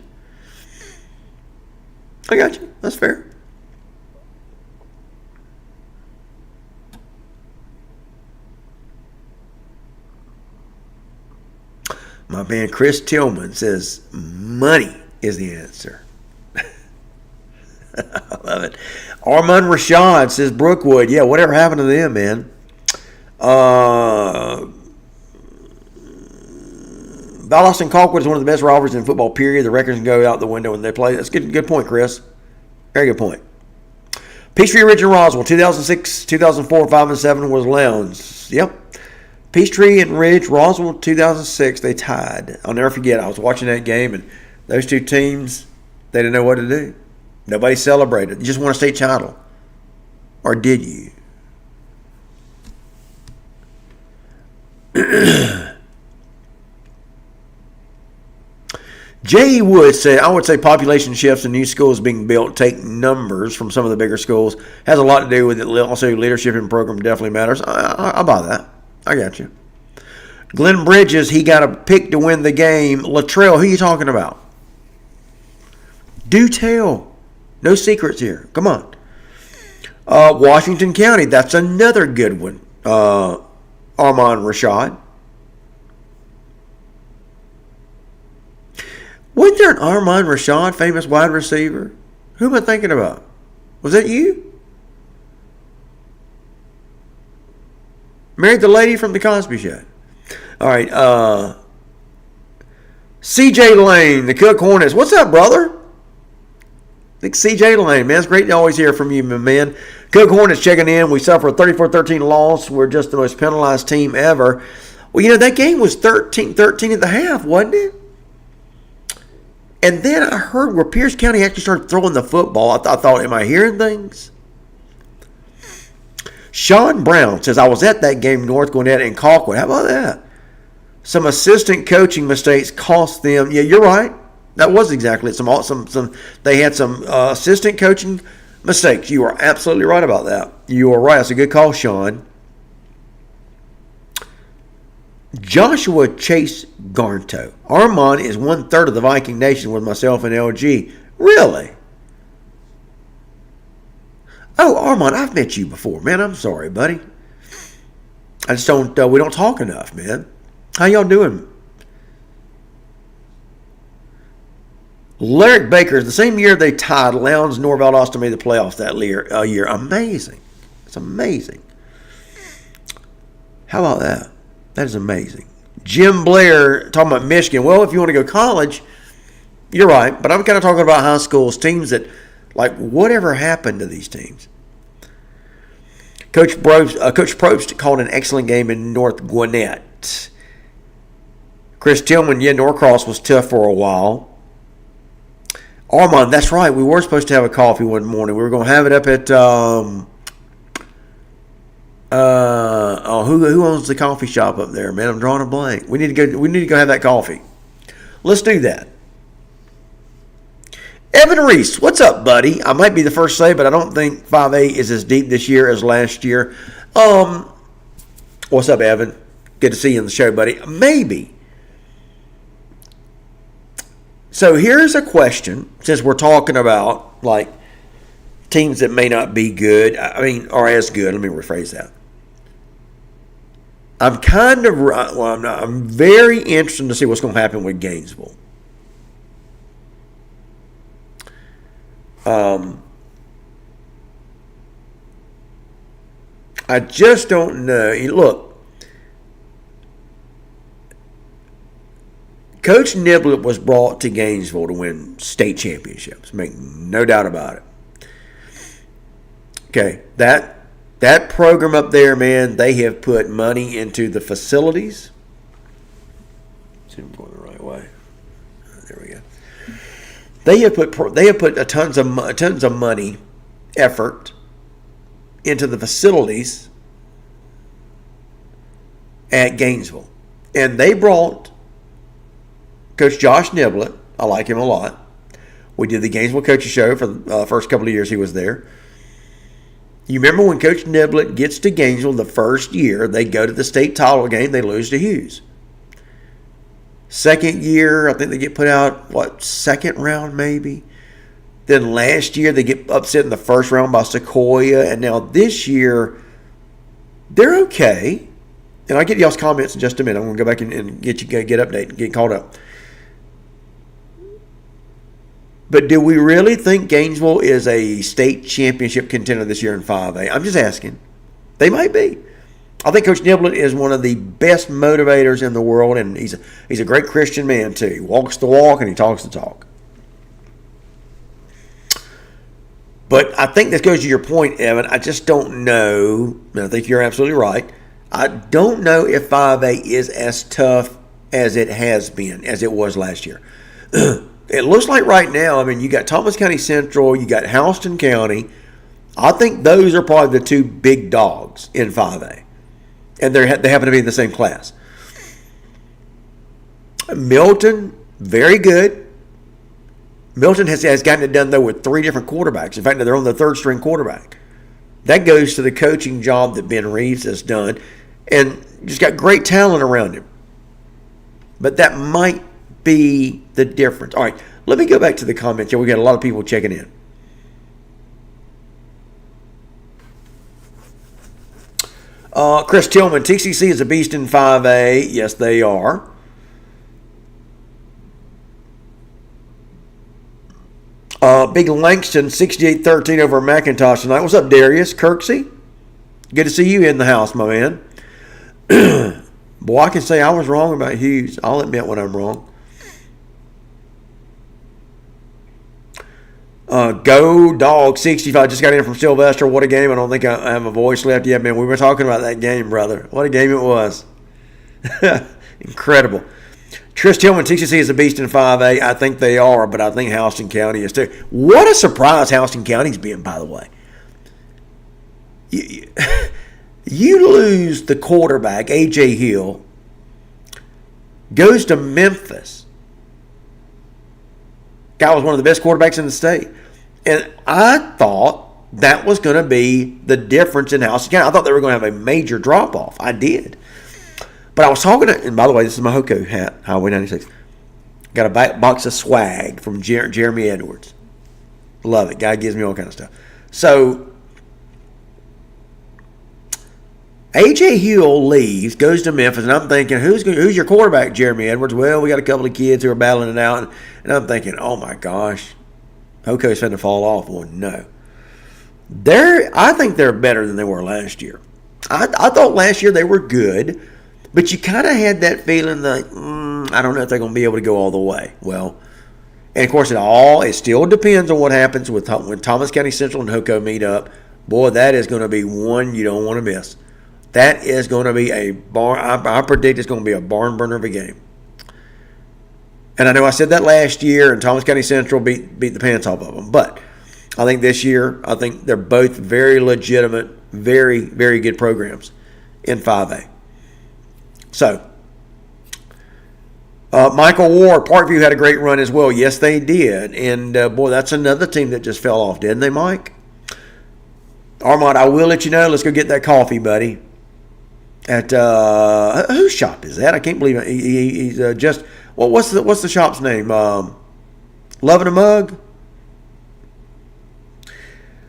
That's fair. My man Chris Tillman says money is the answer. I love it. Armand Rashad says Brookwood. Yeah, whatever happened to them, man? Valdosta and Colquitt is one of the best rivalries in football, period. The records can go out the window when they play. That's good point, Chris. Very good point. Peachtree Ridge and Roswell, 2006, 2004, 5 and 7 was Lowndes. Yep. Peachtree and Ridge, Roswell, 2006, they tied. I'll never forget. I was watching that game, and those two teams, they didn't know what to do. Nobody celebrated. You just won a state title. Or did you? J.E. Wood said, I would say population shifts and new schools being built take numbers from some of the bigger schools. Has a lot to do with it. Also, leadership in program definitely matters. I'll buy that. I got you. Glenn Bridges, he got a pick to win the game. Luttrell, who are you talking about? Do tell. No secrets here. Come on. Washington County, that's another good one. Armand Rashad. Wasn't there an Armand Rashad, famous wide receiver? Who am I thinking about? Was that you? Married the lady from the Cosby Show. All right. C.J. Lane, the Cook Hornets. What's up, brother? I think C.J. Lane, man. It's great to always hear from you, my man. Cook Hornets checking in. We suffered a 34-13 loss. We're just the most penalized team ever. Well, that game was 13-13 at the half, wasn't it? And then I heard where Pierce County actually started throwing the football. I thought, am I hearing things? Sean Brown says, I was at that game, North Gwinnett and Colquitt. How about that? Some assistant coaching mistakes cost them. Yeah, you're right. That was exactly it. They had some assistant coaching mistakes. You are absolutely right about that. You are right. That's a good call, Sean. Joshua Chase Garnto. Armand is 1/3 of the Viking Nation with myself and LG. Really? Oh, Armand, I've met you before, man. I'm sorry, buddy. I just don't. We don't talk enough, man. How y'all doing? Lyric Baker, the same year they tied, Lowndes and North Valdosta made the playoffs that year. Amazing. It's amazing. How about that? That is amazing. Jim Blair talking about Michigan. Well, if you want to go college, you're right. But I'm kind of talking about high schools, teams that, like, whatever happened to these teams? Coach Probst called an excellent game in North Gwinnett. Chris Tillman, Norcross was tough for a while. Armand, that's right. We were supposed to have a coffee one morning. We were going to have it up at who owns the coffee shop up there, man? I'm drawing a blank. We need to go have that coffee. Let's do that. Evan Reese, what's up, buddy? I might be the first to say, but I don't think 5A is as deep this year as last year. What's up, Evan? Good to see you on the show, buddy. Maybe. So here's a question, since we're talking about, like, teams that may not be good, or as good. Let me rephrase that. I'm very interested to see what's going to happen with Gainesville. I just don't know. Look, Coach Niblett was brought to Gainesville to win state championships. Make no doubt about it. Okay, that program up there, man, they have put money into the facilities. Let's see if I'm going the right way. There we go. They have put tons of money, effort into the facilities at Gainesville, and they brought Coach Josh Niblett. I like him a lot. We did the Gainesville Coaches Show for the first couple of years he was there. You remember when Coach Niblett gets to Gainesville the first year, they go to the state title game, they lose to Hughes. Second year, I think they get put out, second round maybe? Then last year, they get upset in the first round by Sequoia. And now this year, they're okay. And I'll get y'all's comments in just a minute. I'm going to go back and get updated and get caught up. But do we really think Gainesville is a state championship contender this year in 5A? I'm just asking. They might be. I think Coach Niblett is one of the best motivators in the world, and he's a great Christian man too. He walks the walk and he talks the talk. But I think this goes to your point, Evan. I just don't know. And I think you're absolutely right. I don't know if 5A is as tough as it has been, as it was last year. It looks like right now, you got Thomas County Central, you got Houston County. I think those are probably the two big dogs in 5A. And they happen to be in the same class. Milton, very good. Milton has gotten it done, though, with 3 different quarterbacks. In fact, they're on the third-string quarterback. That goes to the coaching job that Ben Reeves has done. And just got great talent around him. But that might be the difference. All right, let me go back to the comments here. We got a lot of people checking in. Chris Tillman, TCC is a beast in 5A. Yes, they are. Big Langston, 68-13 over McIntosh tonight. What's up, Darius? Kirksey? Good to see you in the house, my man. Boy, I can say I was wrong about Hughes. I'll admit when I'm wrong. Go Dog 65 just got in from Sylvester. What a game. I don't think I have a voice left yet, man. We were talking about that game, brother. What a game it was. Incredible. Chris Tillman, TCC is a beast in 5A. I think they are, but I think Houston County is too. What a surprise Houston County's been, by the way. You lose the quarterback, A.J. Hill, goes to Memphis. Guy was one of the best quarterbacks in the state. And I thought that was going to be the difference in Houston County. I thought they were going to have a major drop-off. I did. But I was talking to, and by the way, this is my Hoko hat, Highway 96. Got a box of swag from Jeremy Edwards. Love it. Guy gives me all kind of stuff. So, A.J. Hill leaves, goes to Memphis, and I'm thinking, who's your quarterback, Jeremy Edwards? Well, we got a couple of kids who are battling it out, and I'm thinking, oh my gosh, Hoko's finna fall off. Well, no. I think they're better than they were last year. I thought last year they were good, but you kind of had that feeling like, I don't know if they're going to be able to go all the way. Well, and of course, it still depends on what happens when Thomas County Central and Hoko meet up. Boy, that is going to be one you don't want to miss. That is going to be a barn. I predict it's going to be a barn burner of a game. And I know I said that last year, and Thomas County Central beat the pants off of them. But I think this year, I think they're both very legitimate, very, very good programs in 5A. So, Michael Ward, Parkview had a great run as well. Yes, they did. And, boy, that's another team that just fell off, didn't they, Mike? Armand, I will let you know. Let's go get that coffee, buddy. At whose shop is that? I can't believe it. He's just what's the shop's name? Loving a Mug.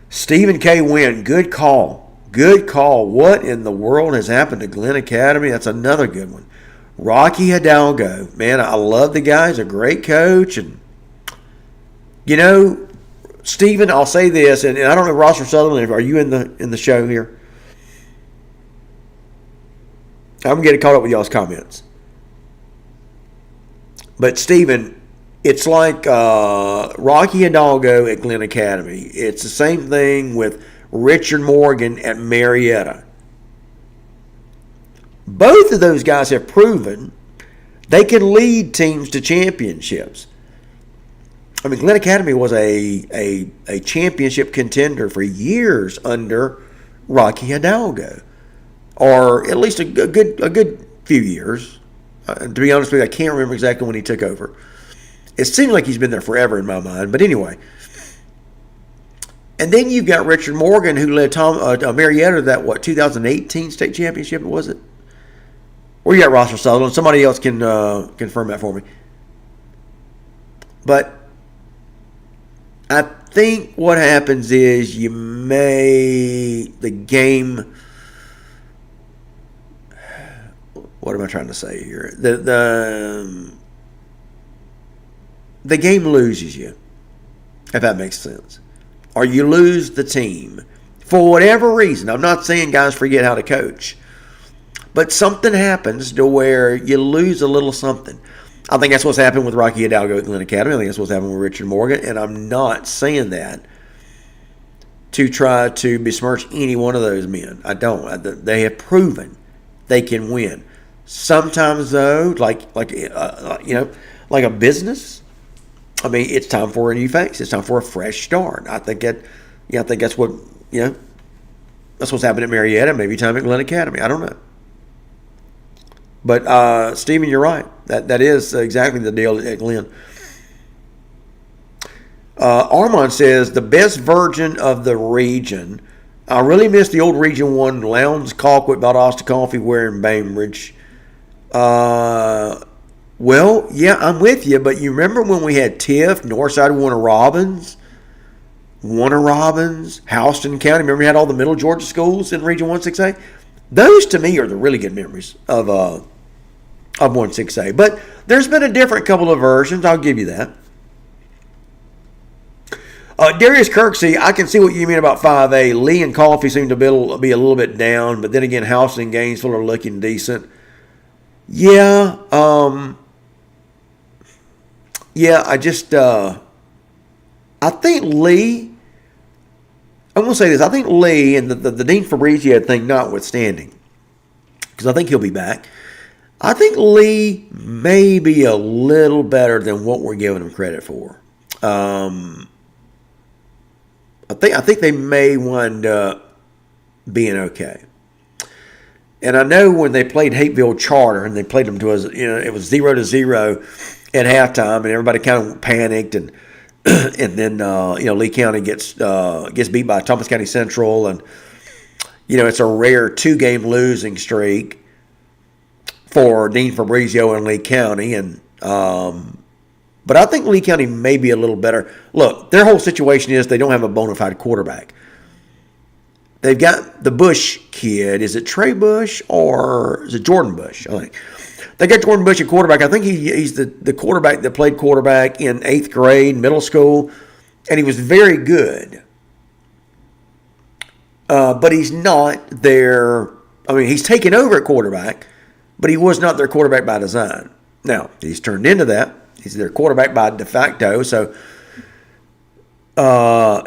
Stephen K. Wynn, good call. Good call. What in the world has happened to Glenn Academy? That's another good one. Rocky Hidalgo, man, I love the guy. He's a great coach, and Stephen, I'll say this, and I don't know, Ross or Sutherland, are you in the show here? I'm getting caught up with y'all's comments. But, Stephen, it's like Rocky Hidalgo at Glenn Academy. It's the same thing with Richard Morgan at Marietta. Both of those guys have proven they can lead teams to championships. I mean, Glenn Academy was a championship contender for years under Rocky Hidalgo. Or at least a good few years. To be honest with you, I can't remember exactly when he took over. It seems like he's been there forever in my mind. But anyway. And then you've got Richard Morgan, who led Marietta to that, 2018 state championship, was it? Or you got Ross or Sutherland. Somebody else can confirm that for me. But I think what happens is the game. What am I trying to say here? The game loses you, if that makes sense. Or you lose the team. For whatever reason. I'm not saying guys forget how to coach. But something happens to where you lose a little something. I think that's what's happened with Rocky Hidalgo at Glenn Academy. I think that's what's happened with Richard Morgan. And I'm not saying that to try to besmirch any one of those men. I don't. They have proven they can win. Sometimes, though, like a business, I mean, it's time for a new face. It's time for a fresh start. I think that's what that's what's happened at Marietta. Maybe time at Glenn Academy. I don't know. But Stephen, you're right. That is exactly the deal at Glenn. Armand says the best version of the region. I really miss the old Region 1 Lowndes, Colquitt, Valdosta, Coffee, Ware, and Bainbridge. Well, yeah, I'm with you, but you remember when we had Tiff, Northside, Warner Robins, Houston County. Remember we had all the Middle Georgia schools in Region 1-6A? Those, to me, are the really good memories of 1-6A. But there's been a different couple of versions. I'll give you that. Darius Kirksey, I can see what you mean about 5A. Lee and Coffee seem to be a little bit down, but then again, Houston and Gainesville are looking decent. Yeah, I just, I think Lee, I'm going to say this, I think Lee and the Dean Fabrizio thing notwithstanding, because I think he'll be back, I think Lee may be a little better than what we're giving him credit for. I think they may wind up being okay. And I know when they played Hateville Charter and they played them to us, it was 0-0 at halftime, and everybody kind of panicked, and and then Lee County gets beat by Thomas County Central, and it's a rare 2-game losing streak for Dean Fabrizio and Lee County, and but I think Lee County may be a little better. Look, their whole situation is they don't have a bona fide quarterback. They've got the Bush kid. Is it Trey Bush or is it Jordan Bush? I think they got Jordan Bush at quarterback. I think he's the quarterback that played quarterback in 8th grade, middle school, and he was very good. But he's not their. I mean, he's taken over at quarterback, but he was not their quarterback by design. Now he's turned into that. He's their quarterback by de facto. So.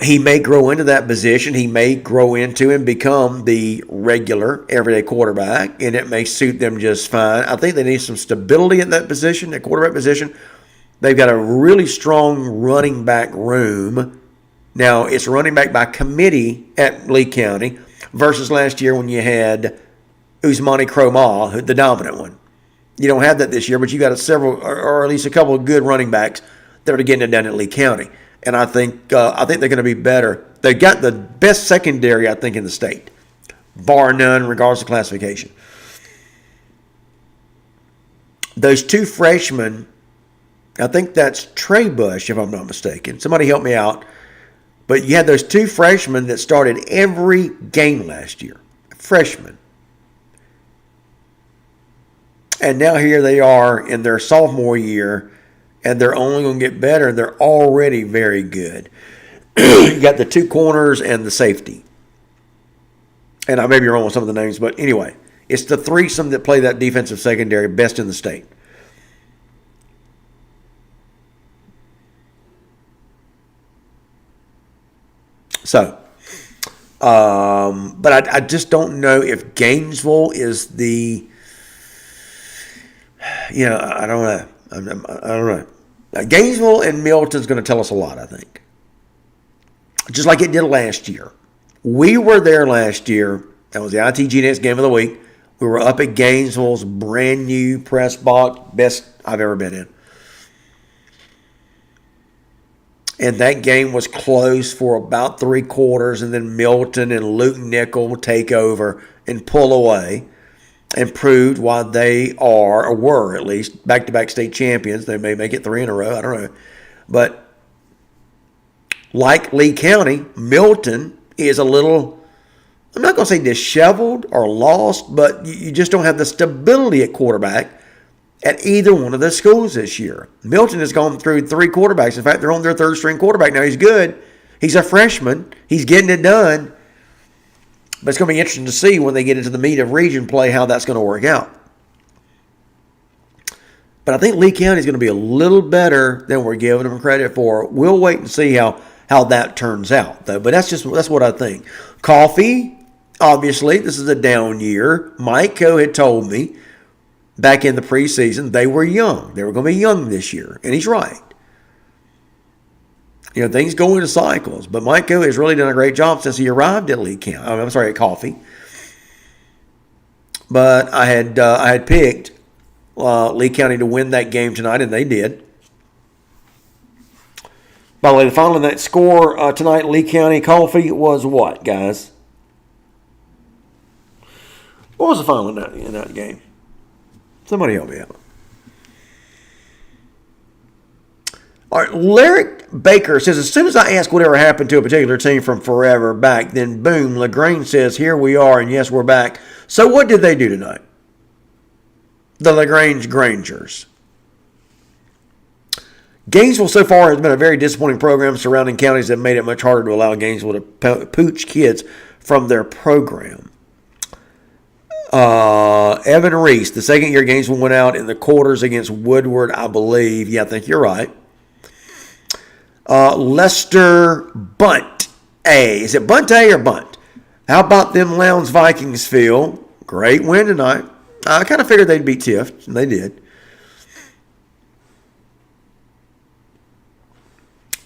He may grow into that position. He may grow into and become the regular, everyday quarterback, and it may suit them just fine. I think they need some stability at that position, that quarterback position. They've got a really strong running back room. Now, it's running back by committee at Lee County versus last year when you had Usmani Cromah, the dominant one. You don't have that this year, but you got several, or at least a couple of good running backs that are getting it done at Lee County. And I think they're going to be better. They got the best secondary, I think, in the state, bar none, regardless of classification. Those two freshmen, I think that's Trey Bush, if I'm not mistaken. Somebody help me out. But you had those two freshmen that started every game last year. Freshmen. And now here they are in their sophomore year, and they're only going to get better. They're already very good. You got the two corners and the safety. And I may be wrong with some of the names, but anyway, it's the threesome that play that defensive secondary best in the state. So, but I just don't know if Gainesville is the, I don't know. I don't know. Gainesville and Milton's going to tell us a lot, I think. Just like it did last year. We were there last year. That was the ITG Next Game of the Week. We were up at Gainesville's brand new press box, best I've ever been in. And that game was close for about 3 quarters, and then Milton and Luke Nickel take over and pull away and proved why they are, or were at least, back-to-back state champions. They may make it 3 in a row. I don't know. But like Lee County, Milton is a little, I'm not going to say disheveled or lost, but you just don't have the stability at quarterback at either one of the schools this year. Milton has gone through 3 quarterbacks. In fact, they're on their 3rd-string quarterback now. He's good. He's a freshman. He's getting it done. But it's going to be interesting to see when they get into the meat of region play how that's going to work out. But I think Lee County is going to be a little better than we're giving them credit for. We'll wait and see how that turns out, though. But that's what I think. Coffee, obviously, this is a down year. Mike Coe had told me back in the preseason they were young. They were going to be young this year, and he's right. Things go into cycles, but Mike Coe has really done a great job since he arrived at Lee County. At Coffee. But I had picked Lee County to win that game tonight, and they did. By the way, the final night score tonight, Lee County Coffee was what, guys? What was the final in that game? Somebody help me out. All right, Lyric Baker says, as soon as I ask whatever happened to a particular team from forever back, then boom, LaGrange says, here we are, and yes, we're back. So what did they do tonight? The LaGrange Grangers. Gainesville so far has been a very disappointing program. Surrounding counties have made it much harder to allow Gainesville to pooch kids from their program. Evan Reese, the second year Gainesville went out in the quarters against Woodward, I believe. Yeah, I think you're right. Lester Bunt A. Is it Bunt A or Bunt? How about them Lowndes Vikings feel? Great win tonight. I kind of figured they'd beat Tift, and they did.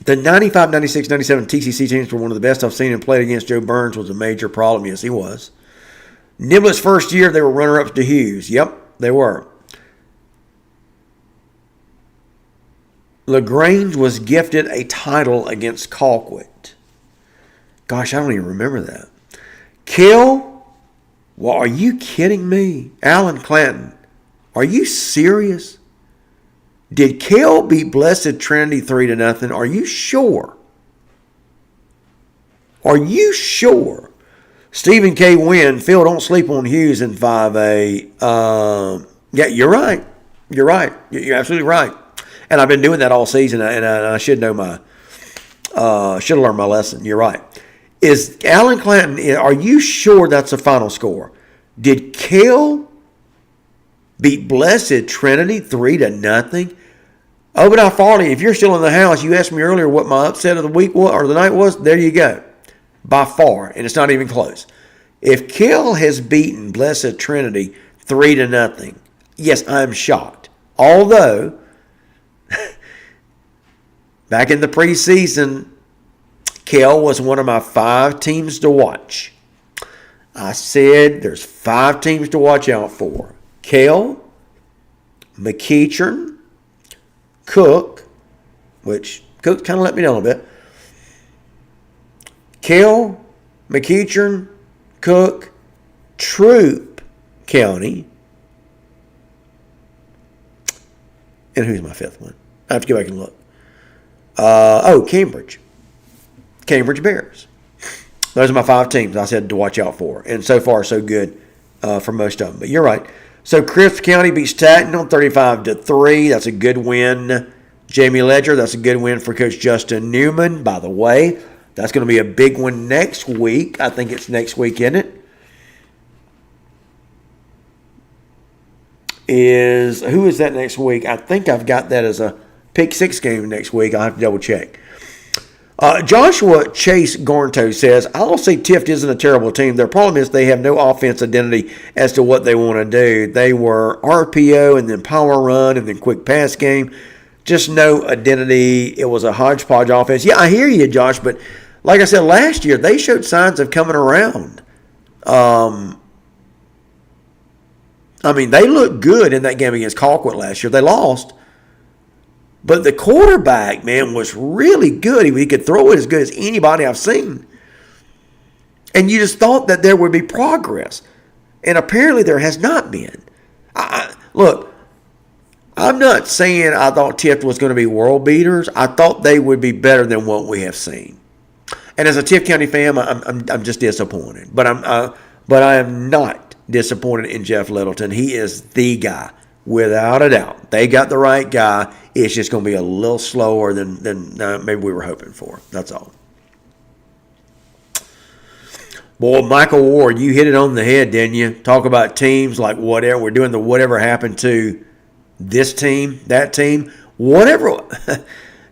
The 95, 96, 97 TCC teams were one of the best I've seen, and played against Joe Burns was a major problem. Yes, he was. Niblett's first year, they were runner-ups to Hughes. Yep, they were. LaGrange was gifted a title against Colquitt. Gosh, I don't even remember that. Kill? Well, are you kidding me? Alan Clanton, are you serious? Did Kill beat Blessed Trinity 3-0? Are you sure? Are you sure? Stephen K. Wynn, Phil, don't sleep on Hughes in 5A. Yeah, you're right. You're right. You're absolutely right. And I've been doing that all season, and I should know should have learned my lesson. You're right. Is Alan Clanton, are you sure that's the final score? Did Kill beat Blessed Trinity 3-0? Obadiah Farley, if you're still in the house, you asked me earlier what my upset of the week was, or the night was. There you go. By far, and it's not even close. If Kill has beaten Blessed Trinity 3-0, yes, I'm shocked. Although, back in the preseason, Kill was one of my 5 teams to watch. I said there's 5 teams to watch out for. Kill, McEachern, Cook, which Cook kind of let me down a little bit. Kell, McEachern, Cook, Troup County. And who's my fifth one? I have to go back and look. Cambridge. Cambridge Bears. Those are my 5 teams I said to watch out for. And so far, so good for most of them. But you're right. So Crisp County beats Tatton 35-3. That's a good win. Jamie Ledger, that's a good win for Coach Justin Newman. By the way, that's going to be a big one next week. I think it's next week, isn't it? Who is that next week? I think I've got that as a Pick 6 game next week. I'll have to double check. Joshua Chase Gornto says, I don't say Tift isn't a terrible team. Their problem is they have no offense identity as to what they want to do. They were RPO and then power run and then quick pass game. Just no identity. It was a hodgepodge offense. Yeah, I hear you, Josh, but like I said, last year they showed signs of coming around. They looked good in that game against Colquitt last year. They lost. But the quarterback, man, was really good. He could throw it as good as anybody I've seen. And you just thought that there would be progress. And apparently there has not been. Look, I'm not saying I thought Tift was going to be world beaters. I thought they would be better than what we have seen. And as a Tift County fan, I'm just disappointed. But I am not disappointed in Jeff Littleton. He is the guy, without a doubt. They got the right guy. It's just going to be a little slower than maybe we were hoping for. That's all. Boy, Michael Ward, you hit it on the head, didn't you? Talk about teams like whatever. We're doing the whatever happened to this team, that team, whatever.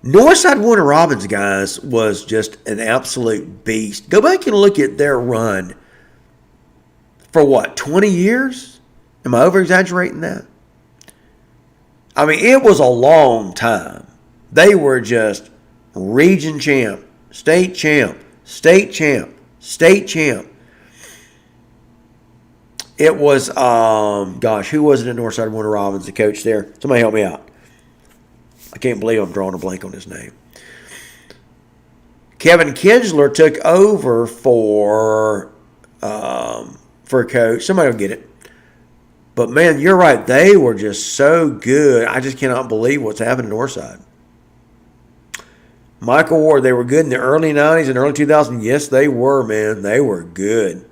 Northside Warner Robins, guys, was just an absolute beast. Go back and look at their run for 20 years? Am I over-exaggerating that? It was a long time. They were just region champ, state champ, state champ, state champ. It was, who was it in Northside Warner Robins, the coach there? Somebody help me out. I can't believe I'm drawing a blank on his name. Kevin Kinsler took over for coach. Somebody will get it. But, man, you're right. They were just so good. I just cannot believe what's happened to Northside. Michael Ward, they were good in the early 90s and early 2000s. Yes, they were, man. They were good.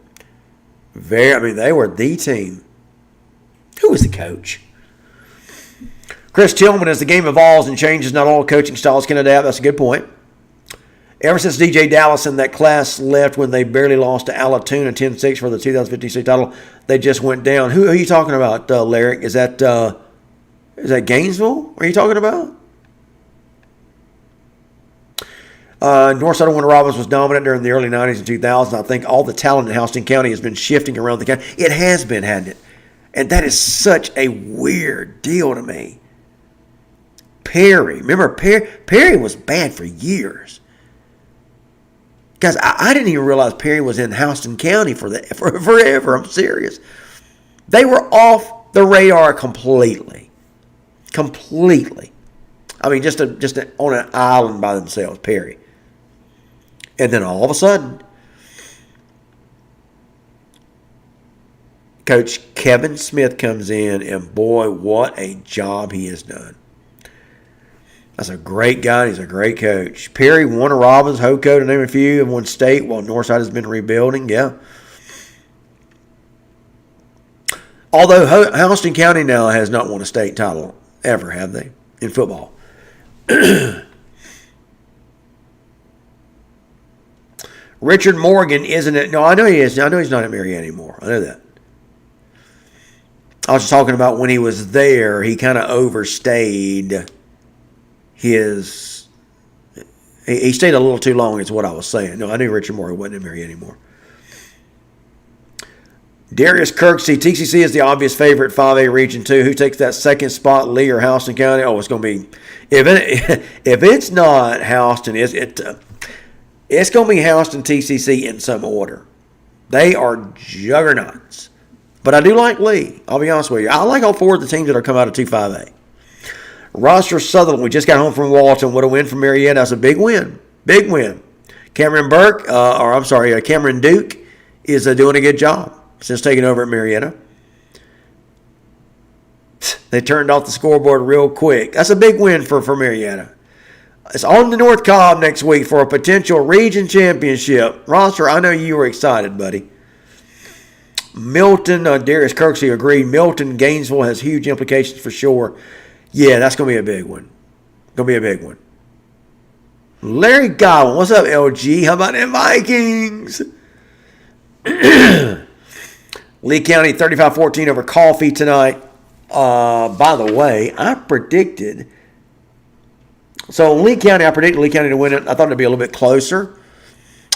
They were the team. Who was the coach? Chris Tillman, as the game evolves and changes, not all coaching styles can adapt. That's a good point. Ever since DJ Dallas and that class left when they barely lost to Allatoona 10-6 for the 2015 state title, they just went down. Who are you talking about, Larry? Is that Gainesville? Are you talking about? Northside Warner Robins was dominant during the early 90s and 2000s. I think all the talent in Houston County has been shifting around the county. It has been, hasn't it? And that is such a weird deal to me. Perry. Remember, Perry was bad for years. Guys, I didn't even realize Perry was in Houston County for forever. I'm serious. They were off the radar completely. Completely. Just on an island by themselves, Perry. And then all of a sudden, Coach Kevin Smith comes in, and boy, what a job he has done. That's a great guy. He's a great coach. Perry, Warner Robins, Hoco, to name a few, have won state while Northside has been rebuilding. Yeah. Although Houston County now has not won a state title ever, have they, in football? Richard Morgan isn't it? No, I know he is. I know he's not at Marietta anymore. I know that. I was just talking about when he was there, he kind of overstayed his. He stayed a little too long, is what I was saying. No, I knew Richard Morgan wasn't at Marietta anymore. Darius Kirksey, TCC is the obvious favorite, 5A Region 2. Who takes that second spot, Lee or Houston County? Oh, it's going to be, if it's not Houston, it's going to be Houston TCC in some order. They are juggernauts. But I do like Lee. I'll be honest with you. I like all four of the teams that are come out of 2-5A. Roster Sutherland, we just got home from Walton. What a win for Marietta. That's a big win. Big win. Cameron Duke is doing a good job since taking over at Marietta. They turned off the scoreboard real quick. That's a big win for Marietta. It's on the North Cobb next week for a potential region championship. Roster, I know you were excited, buddy. Milton, Darius Kirksey agreed. Milton, Gainesville has huge implications for sure. Yeah, that's going to be a big one. Going to be a big one. Larry Godwin, what's up, LG? How about them Vikings? Lee County 35-14 over Coffee tonight. By the way, I predicted Lee County to win it. I thought it'd be a little bit closer.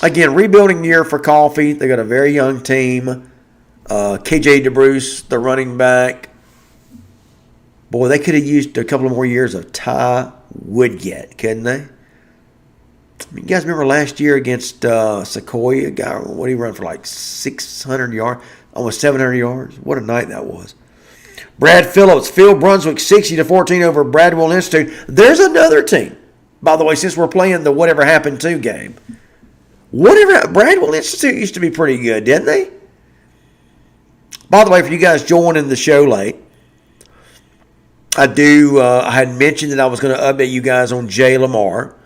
Again, rebuilding year for Coffee. They got a very young team. KJ DeBruce, the running back. Boy, they could have used a couple of more years of Ty Woodgett, couldn't they? You guys remember last year against Sequoia? Guy, what did he run for, like 600 yards? Almost 700 yards? What a night that was. Brad Phillips, Phil Brunswick, 60-14 over Bradwell Institute. There's another team. By the way, since we're playing the Whatever Happened To game. Bradwell Institute used to be pretty good, didn't they? By the way, for you guys joining the show late, I had mentioned that I was going to update you guys on Jay Lamar.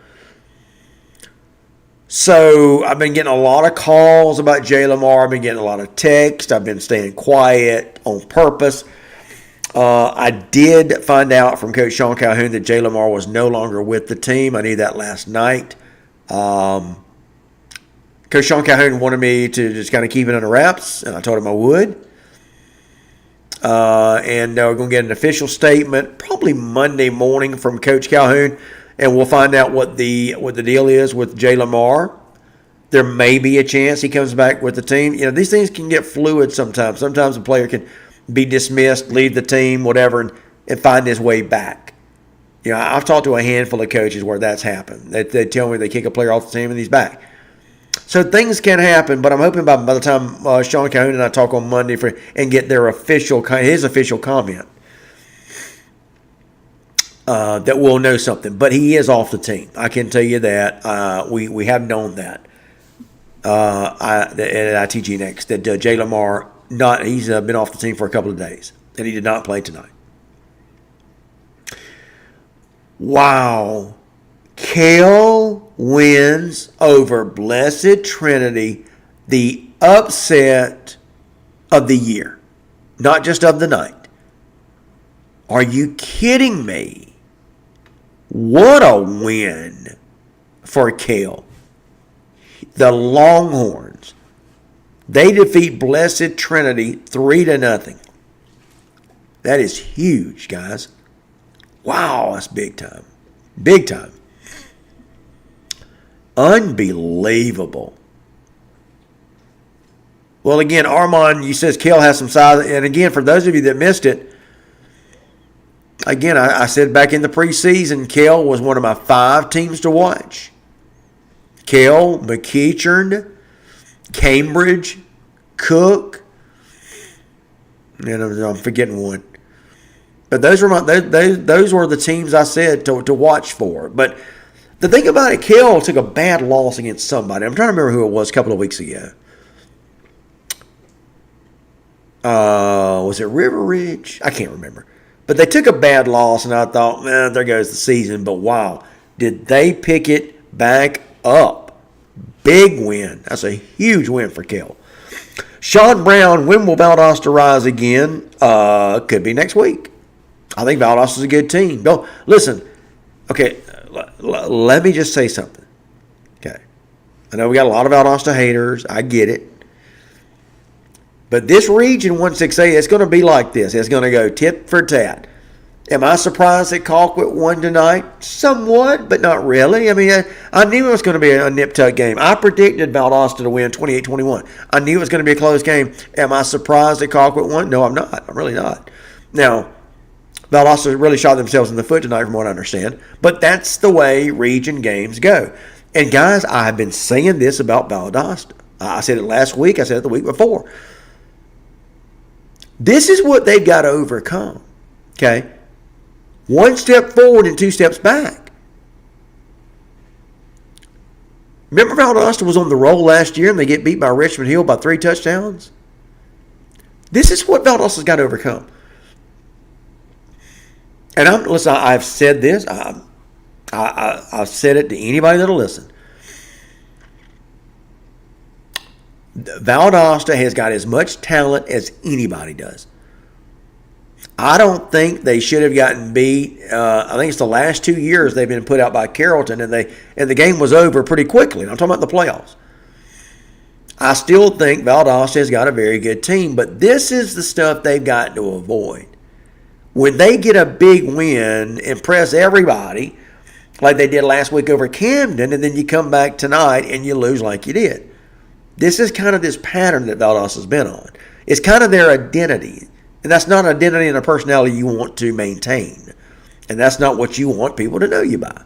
So I've been getting a lot of calls about Jay Lamar. I've been getting a lot of texts. I've been staying quiet on purpose. I did find out from Coach Sean Calhoun that Jay Lamar was no longer with the team. I knew that last night. Coach Sean Calhoun wanted me to just kind of keep it under wraps, and I told him I would. And we're going to get an official statement probably Monday morning from Coach Calhoun, and we'll find out what the deal is with Jay Lamar. There may be a chance he comes back with the team. You know, these things can get fluid sometimes. Sometimes a player can be dismissed, leave the team, whatever, and find his way back. You know, I've talked to a handful of coaches where that's happened. They tell me they kick a player off the team and he's back. So things can happen, but I'm hoping by the time Sean Calhoun and I talk on Monday and get his official comment, that we'll know something. But he is off the team. I can tell you that. We have known that at ITG Next, that Jay Lamar, he's been off the team for a couple of days, and he did not play tonight. Wow. Cale wins over Blessed Trinity, the upset of the year, not just of the night. Are you kidding me? What a win for Cale. The Longhorns, they defeat Blessed Trinity 3-0. That is huge, guys. Wow, that's big time. Big time. Unbelievable. Well, again, Armand, you says Cale has some size. And again, for those of you that missed it, again, I said back in the preseason, Cale was one of my 5 teams to watch. Cale, McEachern, Cambridge, Cook, and I'm forgetting one. But those were the teams I said to watch for. But the thing about it, Cale took a bad loss against somebody. I'm trying to remember who it was a couple of weeks ago. Was it River Ridge? I can't remember. But they took a bad loss, and I thought, there goes the season. But wow, did they pick it back up? Big win. That's a huge win for Cale. Sean Brown, when will Valdosta rise again? Could be next week. I think Valdosta is a good team. No, listen. Okay, let me just say something. Okay, I know we got a lot of Valdosta haters. I get it. But this Region 1-6A, it's going to be like this. It's going to go tit for tat. Am I surprised that Colquitt won tonight? Somewhat, but not really. I mean, I knew it was going to be a nip-tuck game. I predicted Valdosta to win 28-21. I knew it was going to be a close game. Am I surprised that Colquitt won? No, I'm not. I'm really not. Now, Valdosta really shot themselves in the foot tonight from what I understand. But that's the way region games go. And, guys, I have been saying this about Valdosta. I said it last week. I said it the week before. This is what they've got to overcome. Okay? One step forward and 2 steps back. Remember Valdosta was on the roll last year and they get beat by Richmond Hill by 3 touchdowns? This is what Valdosta's got to overcome. And I've said this. I've said it to anybody that'll listen. Valdosta has got as much talent as anybody does. I don't think they should have gotten beat. I think it's the last 2 years they've been put out by Carrollton, and the game was over pretty quickly. And I'm talking about the playoffs. I still think Valdosta has got a very good team, but this is the stuff they've got to avoid. When they get a big win, impress everybody, like they did last week over Camden, and then you come back tonight and you lose like you did. This is kind of this pattern that Valdosta's been on. It's kind of their identity. And that's not an identity and a personality you want to maintain. And that's not what you want people to know you by.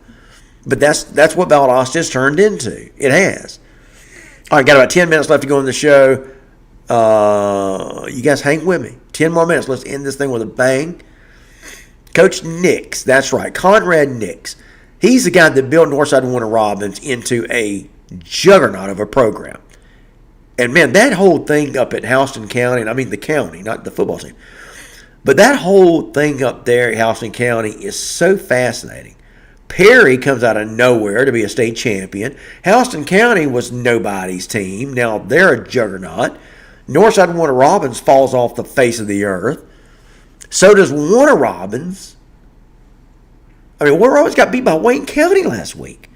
But that's what Valdosta has turned into. It has. All right, got about 10 minutes left to go in the show. You guys hang with me. 10 more minutes. Let's end this thing with a bang. Coach Nix, that's right, Conrad Nix. He's the guy that built Northside Warner Robins into a juggernaut of a program. And, man, that whole thing up at Houston County, and I mean the county, not the football team, but that whole thing up there at Houston County is so fascinating. Perry comes out of nowhere to be a state champion. Houston County was nobody's team. Now they're a juggernaut. Northside Warner Robins falls off the face of the earth. So does Warner Robins. I mean, Warner Robins got beat by Wayne County last week.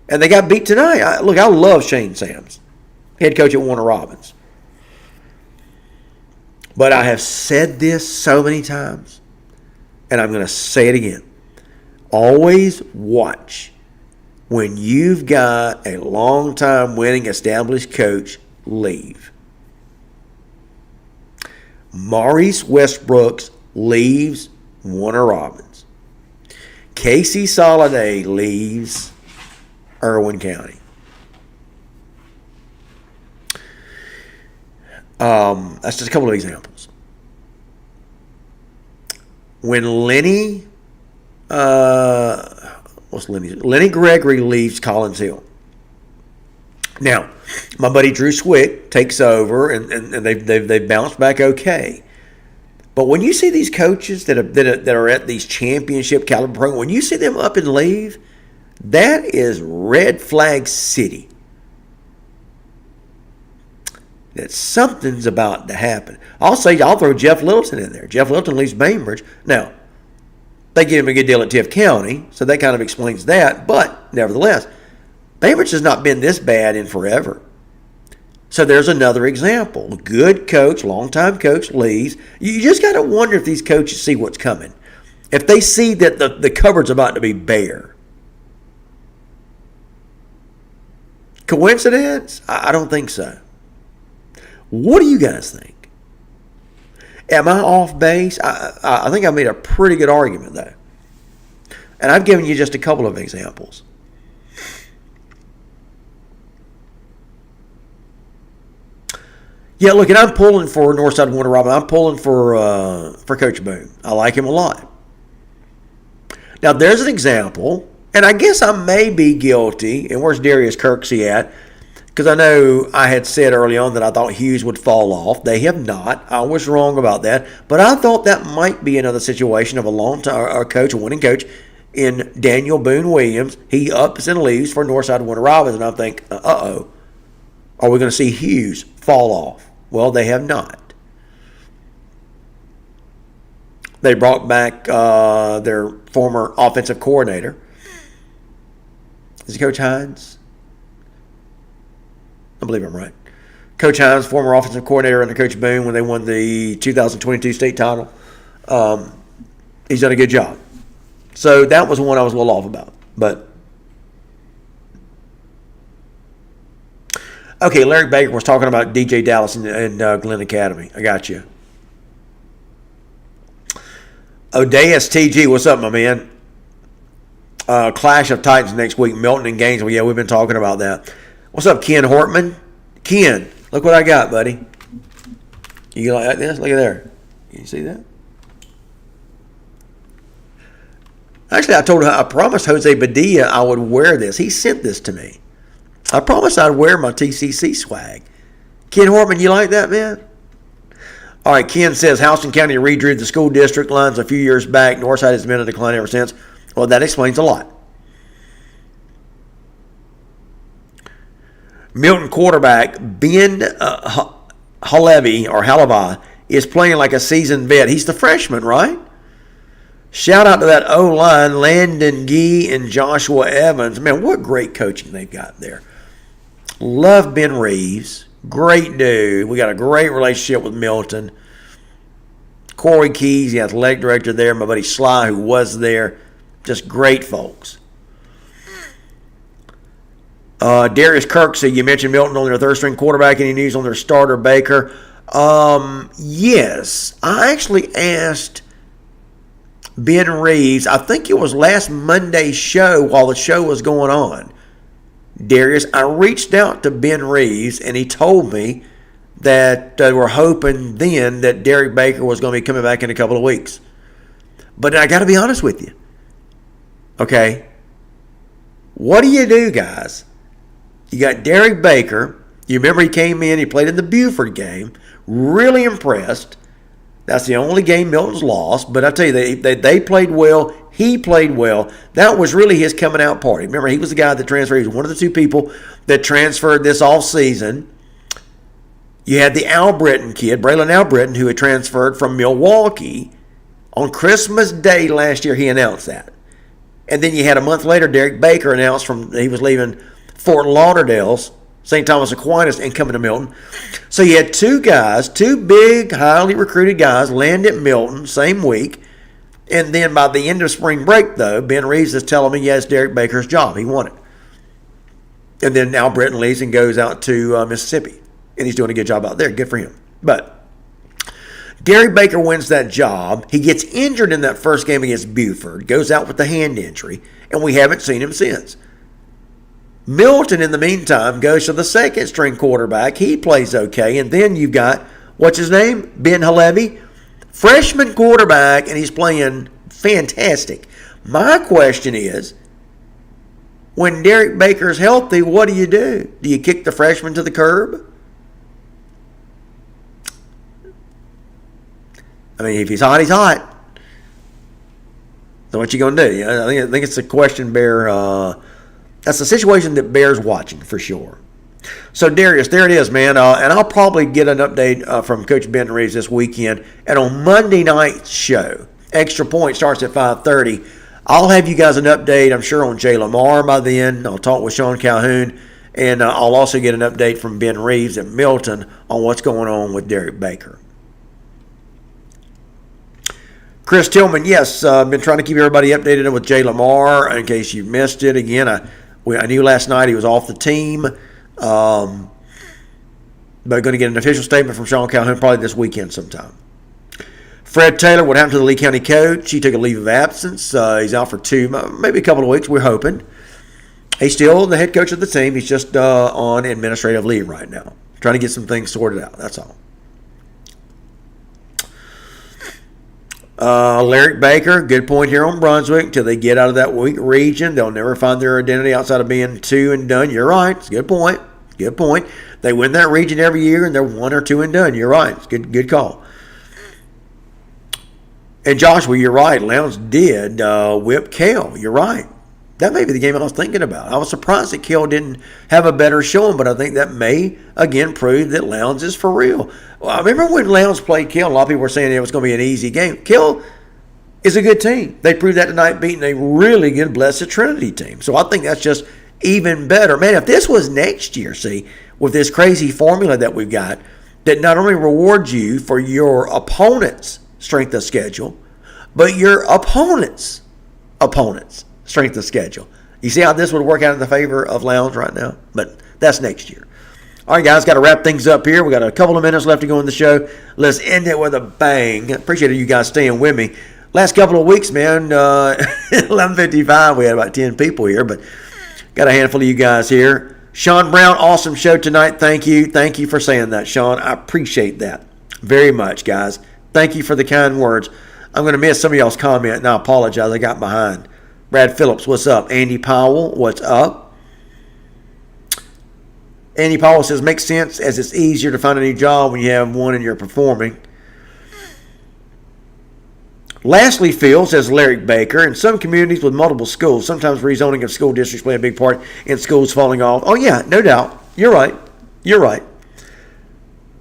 And they got beat tonight. I love Shane Sams, head coach at Warner Robins. But I have said this so many times, and I'm going to say it again. Always watch when you've got a long-time winning established coach leave. Maurice Westbrooks leaves Warner Robins. Casey Soliday leaves Irwin County. That's just a couple of examples. When Lenny Gregory leaves Collins Hill. Now, my buddy Drew Swick takes over, and they've bounced back okay. But when you see these coaches that are at these championship caliber programs, when you see them up and leave, that is red flag city. That something's about to happen. I'll throw Jeff Littleton in there. Jeff Littleton leaves Bainbridge. Now, they give him a good deal at Tiff County, so that kind of explains that. But, nevertheless, Bainbridge has not been this bad in forever. So there's another example. Good coach, longtime coach leaves. You just got to wonder if these coaches see what's coming. If they see that the cupboard's about to be bare. Coincidence? I don't think so. What do you guys think? Am I off base? I think I made a pretty good argument, though. And I've given you just a couple of examples. Yeah, look, and I'm pulling for Northside Warner Robins. I'm pulling for Coach Boone. I like him a lot. Now, there's an example, and I guess I may be guilty. And where's Darius Kirksey at? Because I know I had said early on that I thought Hughes would fall off. They have not. I was wrong about that. But I thought that might be another situation of a long-time coach, a winning coach, in Daniel Boone Williams. He ups and leaves for Northside Warner Robins, and I think, are we going to see Hughes fall off? Well, they have not. They brought back their former offensive coordinator. Is it Coach Hines? I believe I'm right. Coach Hines, former offensive coordinator under Coach Boone when they won the 2022 state title. He's done a good job. So that was one I was a little off about. But okay, Larry Baker was talking about DJ Dallas and Glenn Academy. I got you. Odeus TG, what's up, my man? Clash of Titans next week, Milton and Gainesville. Yeah, we've been talking about that. What's up, Ken Hortman? Ken, look what I got, buddy. You like this? Look at there. Can you see that? Actually, I promised Jose Badilla I would wear this. He sent this to me. I promised I'd wear my TCC swag. Ken Hortman, you like that, man? All right, Ken says Houston County redrew the school district lines a few years back. Northside has been in decline ever since. Well, that explains a lot. Milton quarterback Ben Halevi is playing like a seasoned vet. He's the freshman, right? Shout out to that O-line, Landon Gee and Joshua Evans. Man, what great coaching they've got there. Love Ben Reeves. Great dude. We got a great relationship with Milton. Corey Keys, the athletic director there. My buddy Sly, who was there. Just great folks. Darius Kirksey, you mentioned Milton on their third-string quarterback. Any news on their starter, Baker? Yes. I actually asked Ben Reeves, I think it was last Monday's show while the show was going on. Darius, I reached out to Ben Reeves, and he told me that they were hoping then that Derek Baker was going to be coming back in a couple of weeks. But I got to be honest with you. Okay? What do you do, guys? You got Derek Baker. You remember he came in, he played in the Buford game. Really impressed. That's the only game Milton's lost. But I tell you, they played well. He played well. That was really his coming out party. Remember, he was the guy that transferred. He was one of the two people that transferred this offseason. You had the Albritton kid, Braylon Albritton, who had transferred from Milwaukee. On Christmas Day last year, he announced that. And then you had a month later, Derek Baker announced he was leaving Fort Lauderdale's St. Thomas Aquinas and coming to Milton. So you had two guys, two big, highly recruited guys land at Milton same week. And then by the end of spring break, though, Ben Reeves is telling me, yes, Derek Baker's job. He won it. And then now Britton leaves and goes out to Mississippi. And he's doing a good job out there. Good for him. But Derek Baker wins that job. He gets injured in that first game against Buford, goes out with the hand injury, and we haven't seen him since. Milton, in the meantime, goes to the second-string quarterback. He plays okay. And then you've got, what's his name? Ben Halevi. Freshman quarterback, and he's playing fantastic. My question is, when Derek Baker's healthy, what do? Do you kick the freshman to the curb? I mean, if he's hot, he's hot. So what you going to do? I think it's a question that's a situation that bears watching for sure. So, Darius, there it is, man. And I'll probably get an update from Coach Ben Reeves this weekend. And on Monday night's show, Extra Point starts at 5:30. I'll have you guys an update, I'm sure, on Jay Lamar by then. I'll talk with Sean Calhoun. And I'll also get an update from Ben Reeves at Milton on what's going on with Derek Baker. Chris Tillman, yes, I've been trying to keep everybody updated with Jay Lamar in case you missed it. Again, I knew last night he was off the team. But going to get an official statement from Sean Calhoun probably this weekend sometime. Fred Taylor, what happened to the Lee County coach? He took a leave of absence. He's out for maybe a couple of weeks, we're hoping. He's still the head coach of the team. He's just on administrative leave right now. Trying to get some things sorted out, that's all. Lyric Baker, good point here on Brunswick. Until they get out of that weak region, they'll never find their identity outside of being two and done. You're right. It's a good point. Good point. They win that region every year, and they're one or two and done. You're right. It's good call. And Joshua, you're right. Lowndes did whip Cale. You're right. That may be the game I was thinking about. I was surprised that Cale didn't have a better showing, but I think that may, again, prove that Lowndes is for real. Well, I remember when Lowndes played Cale, a lot of people were saying it was going to be an easy game. Cale is a good team. They proved that tonight beating a really good Blessed Trinity team. So I think that's just even better. Man, if this was next year, see, with this crazy formula that we've got, that not only rewards you for your opponent's strength of schedule, but your opponent's strength of schedule. You see how this would work out in the favor of Lowndes right now? But that's next year. All right, guys, got to wrap things up here. We got a couple of minutes left to go in the show. Let's end it with a bang. Appreciate you guys staying with me. Last couple of weeks, man, 11:55, we had about 10 people here, but got a handful of you guys here. Sean Brown, awesome show tonight. Thank you. Thank you for saying that, Sean. I appreciate that very much, guys. Thank you for the kind words. I'm going to miss some of y'all's comment, and I apologize. I got behind. Brad Phillips, what's up? Andy Powell, what's up? Andy Powell says, makes sense as it's easier to find a new job when you have one and you're performing. Lastly, Phil, says Larry Baker, in some communities with multiple schools, sometimes rezoning of school districts play a big part in schools falling off. Oh, yeah, no doubt. You're right. You're right.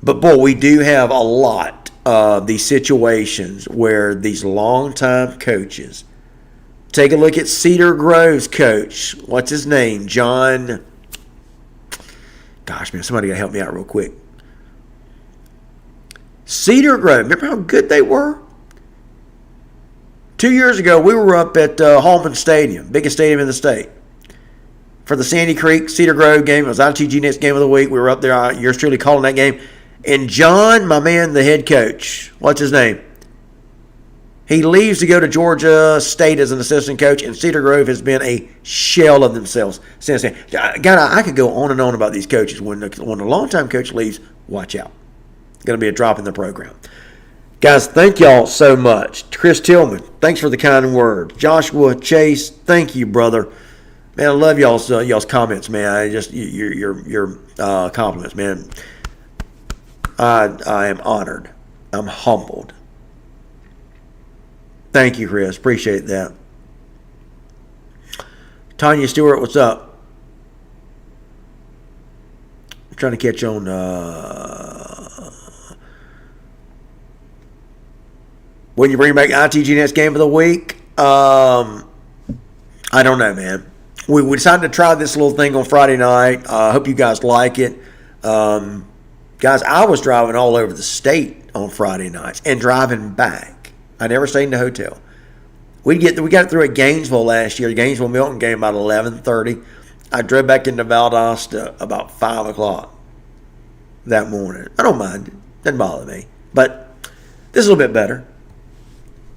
But, boy, we do have a lot of these situations where these longtime coaches, take a look at Cedar Grove's coach. What's his name? John. Gosh, man, somebody got to help me out real quick. Cedar Grove. Remember how good they were? 2 years ago, we were up at Hallman Stadium, biggest stadium in the state, for the Sandy Creek Cedar Grove game. It was ITG Next Game of the Week. We were up there. Yours truly calling that game. And John, my man, the head coach, what's his name? He leaves to go to Georgia State as an assistant coach, and Cedar Grove has been a shell of themselves since then. God, I could go on and on about these coaches. When the longtime coach leaves, watch out. It's going to be a drop in the program. Guys, thank y'all so much. Chris Tillman, thanks for the kind words. Joshua Chase, thank you, brother. Man, I love y'all's comments, man. I just your compliments, man. I am honored. I'm humbled. Thank you, Chris. Appreciate that. Tanya Stewart, what's up? I'm trying to catch on. When you bring back ITG Next Game of the Week, I don't know, man. We decided to try this little thing on Friday night. I hope you guys like it. Guys, I was driving all over the state on Friday nights and driving back. I never stayed in the hotel. We got through at Gainesville last year, the Gainesville-Milton game, about 11:30. I drove back into Valdosta about 5 o'clock that morning. I don't mind it. Doesn't bother me. But this is a little bit better.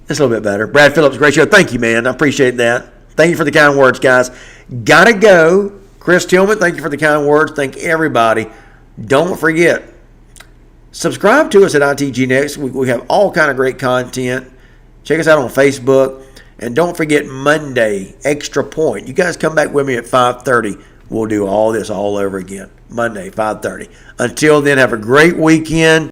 It's a little bit better. Brad Phillips, great show. Thank you, man. I appreciate that. Thank you for the kind words, guys. Gotta go. Chris Tillman, thank you for the kind words. Thank everybody. Don't forget, subscribe to us at ITG Next. We have all kind of great content. Check us out on Facebook. And don't forget Monday, Extra Point. You guys come back with me at 5:30. We'll do all this all over again. Monday, 5:30. Until then, have a great weekend.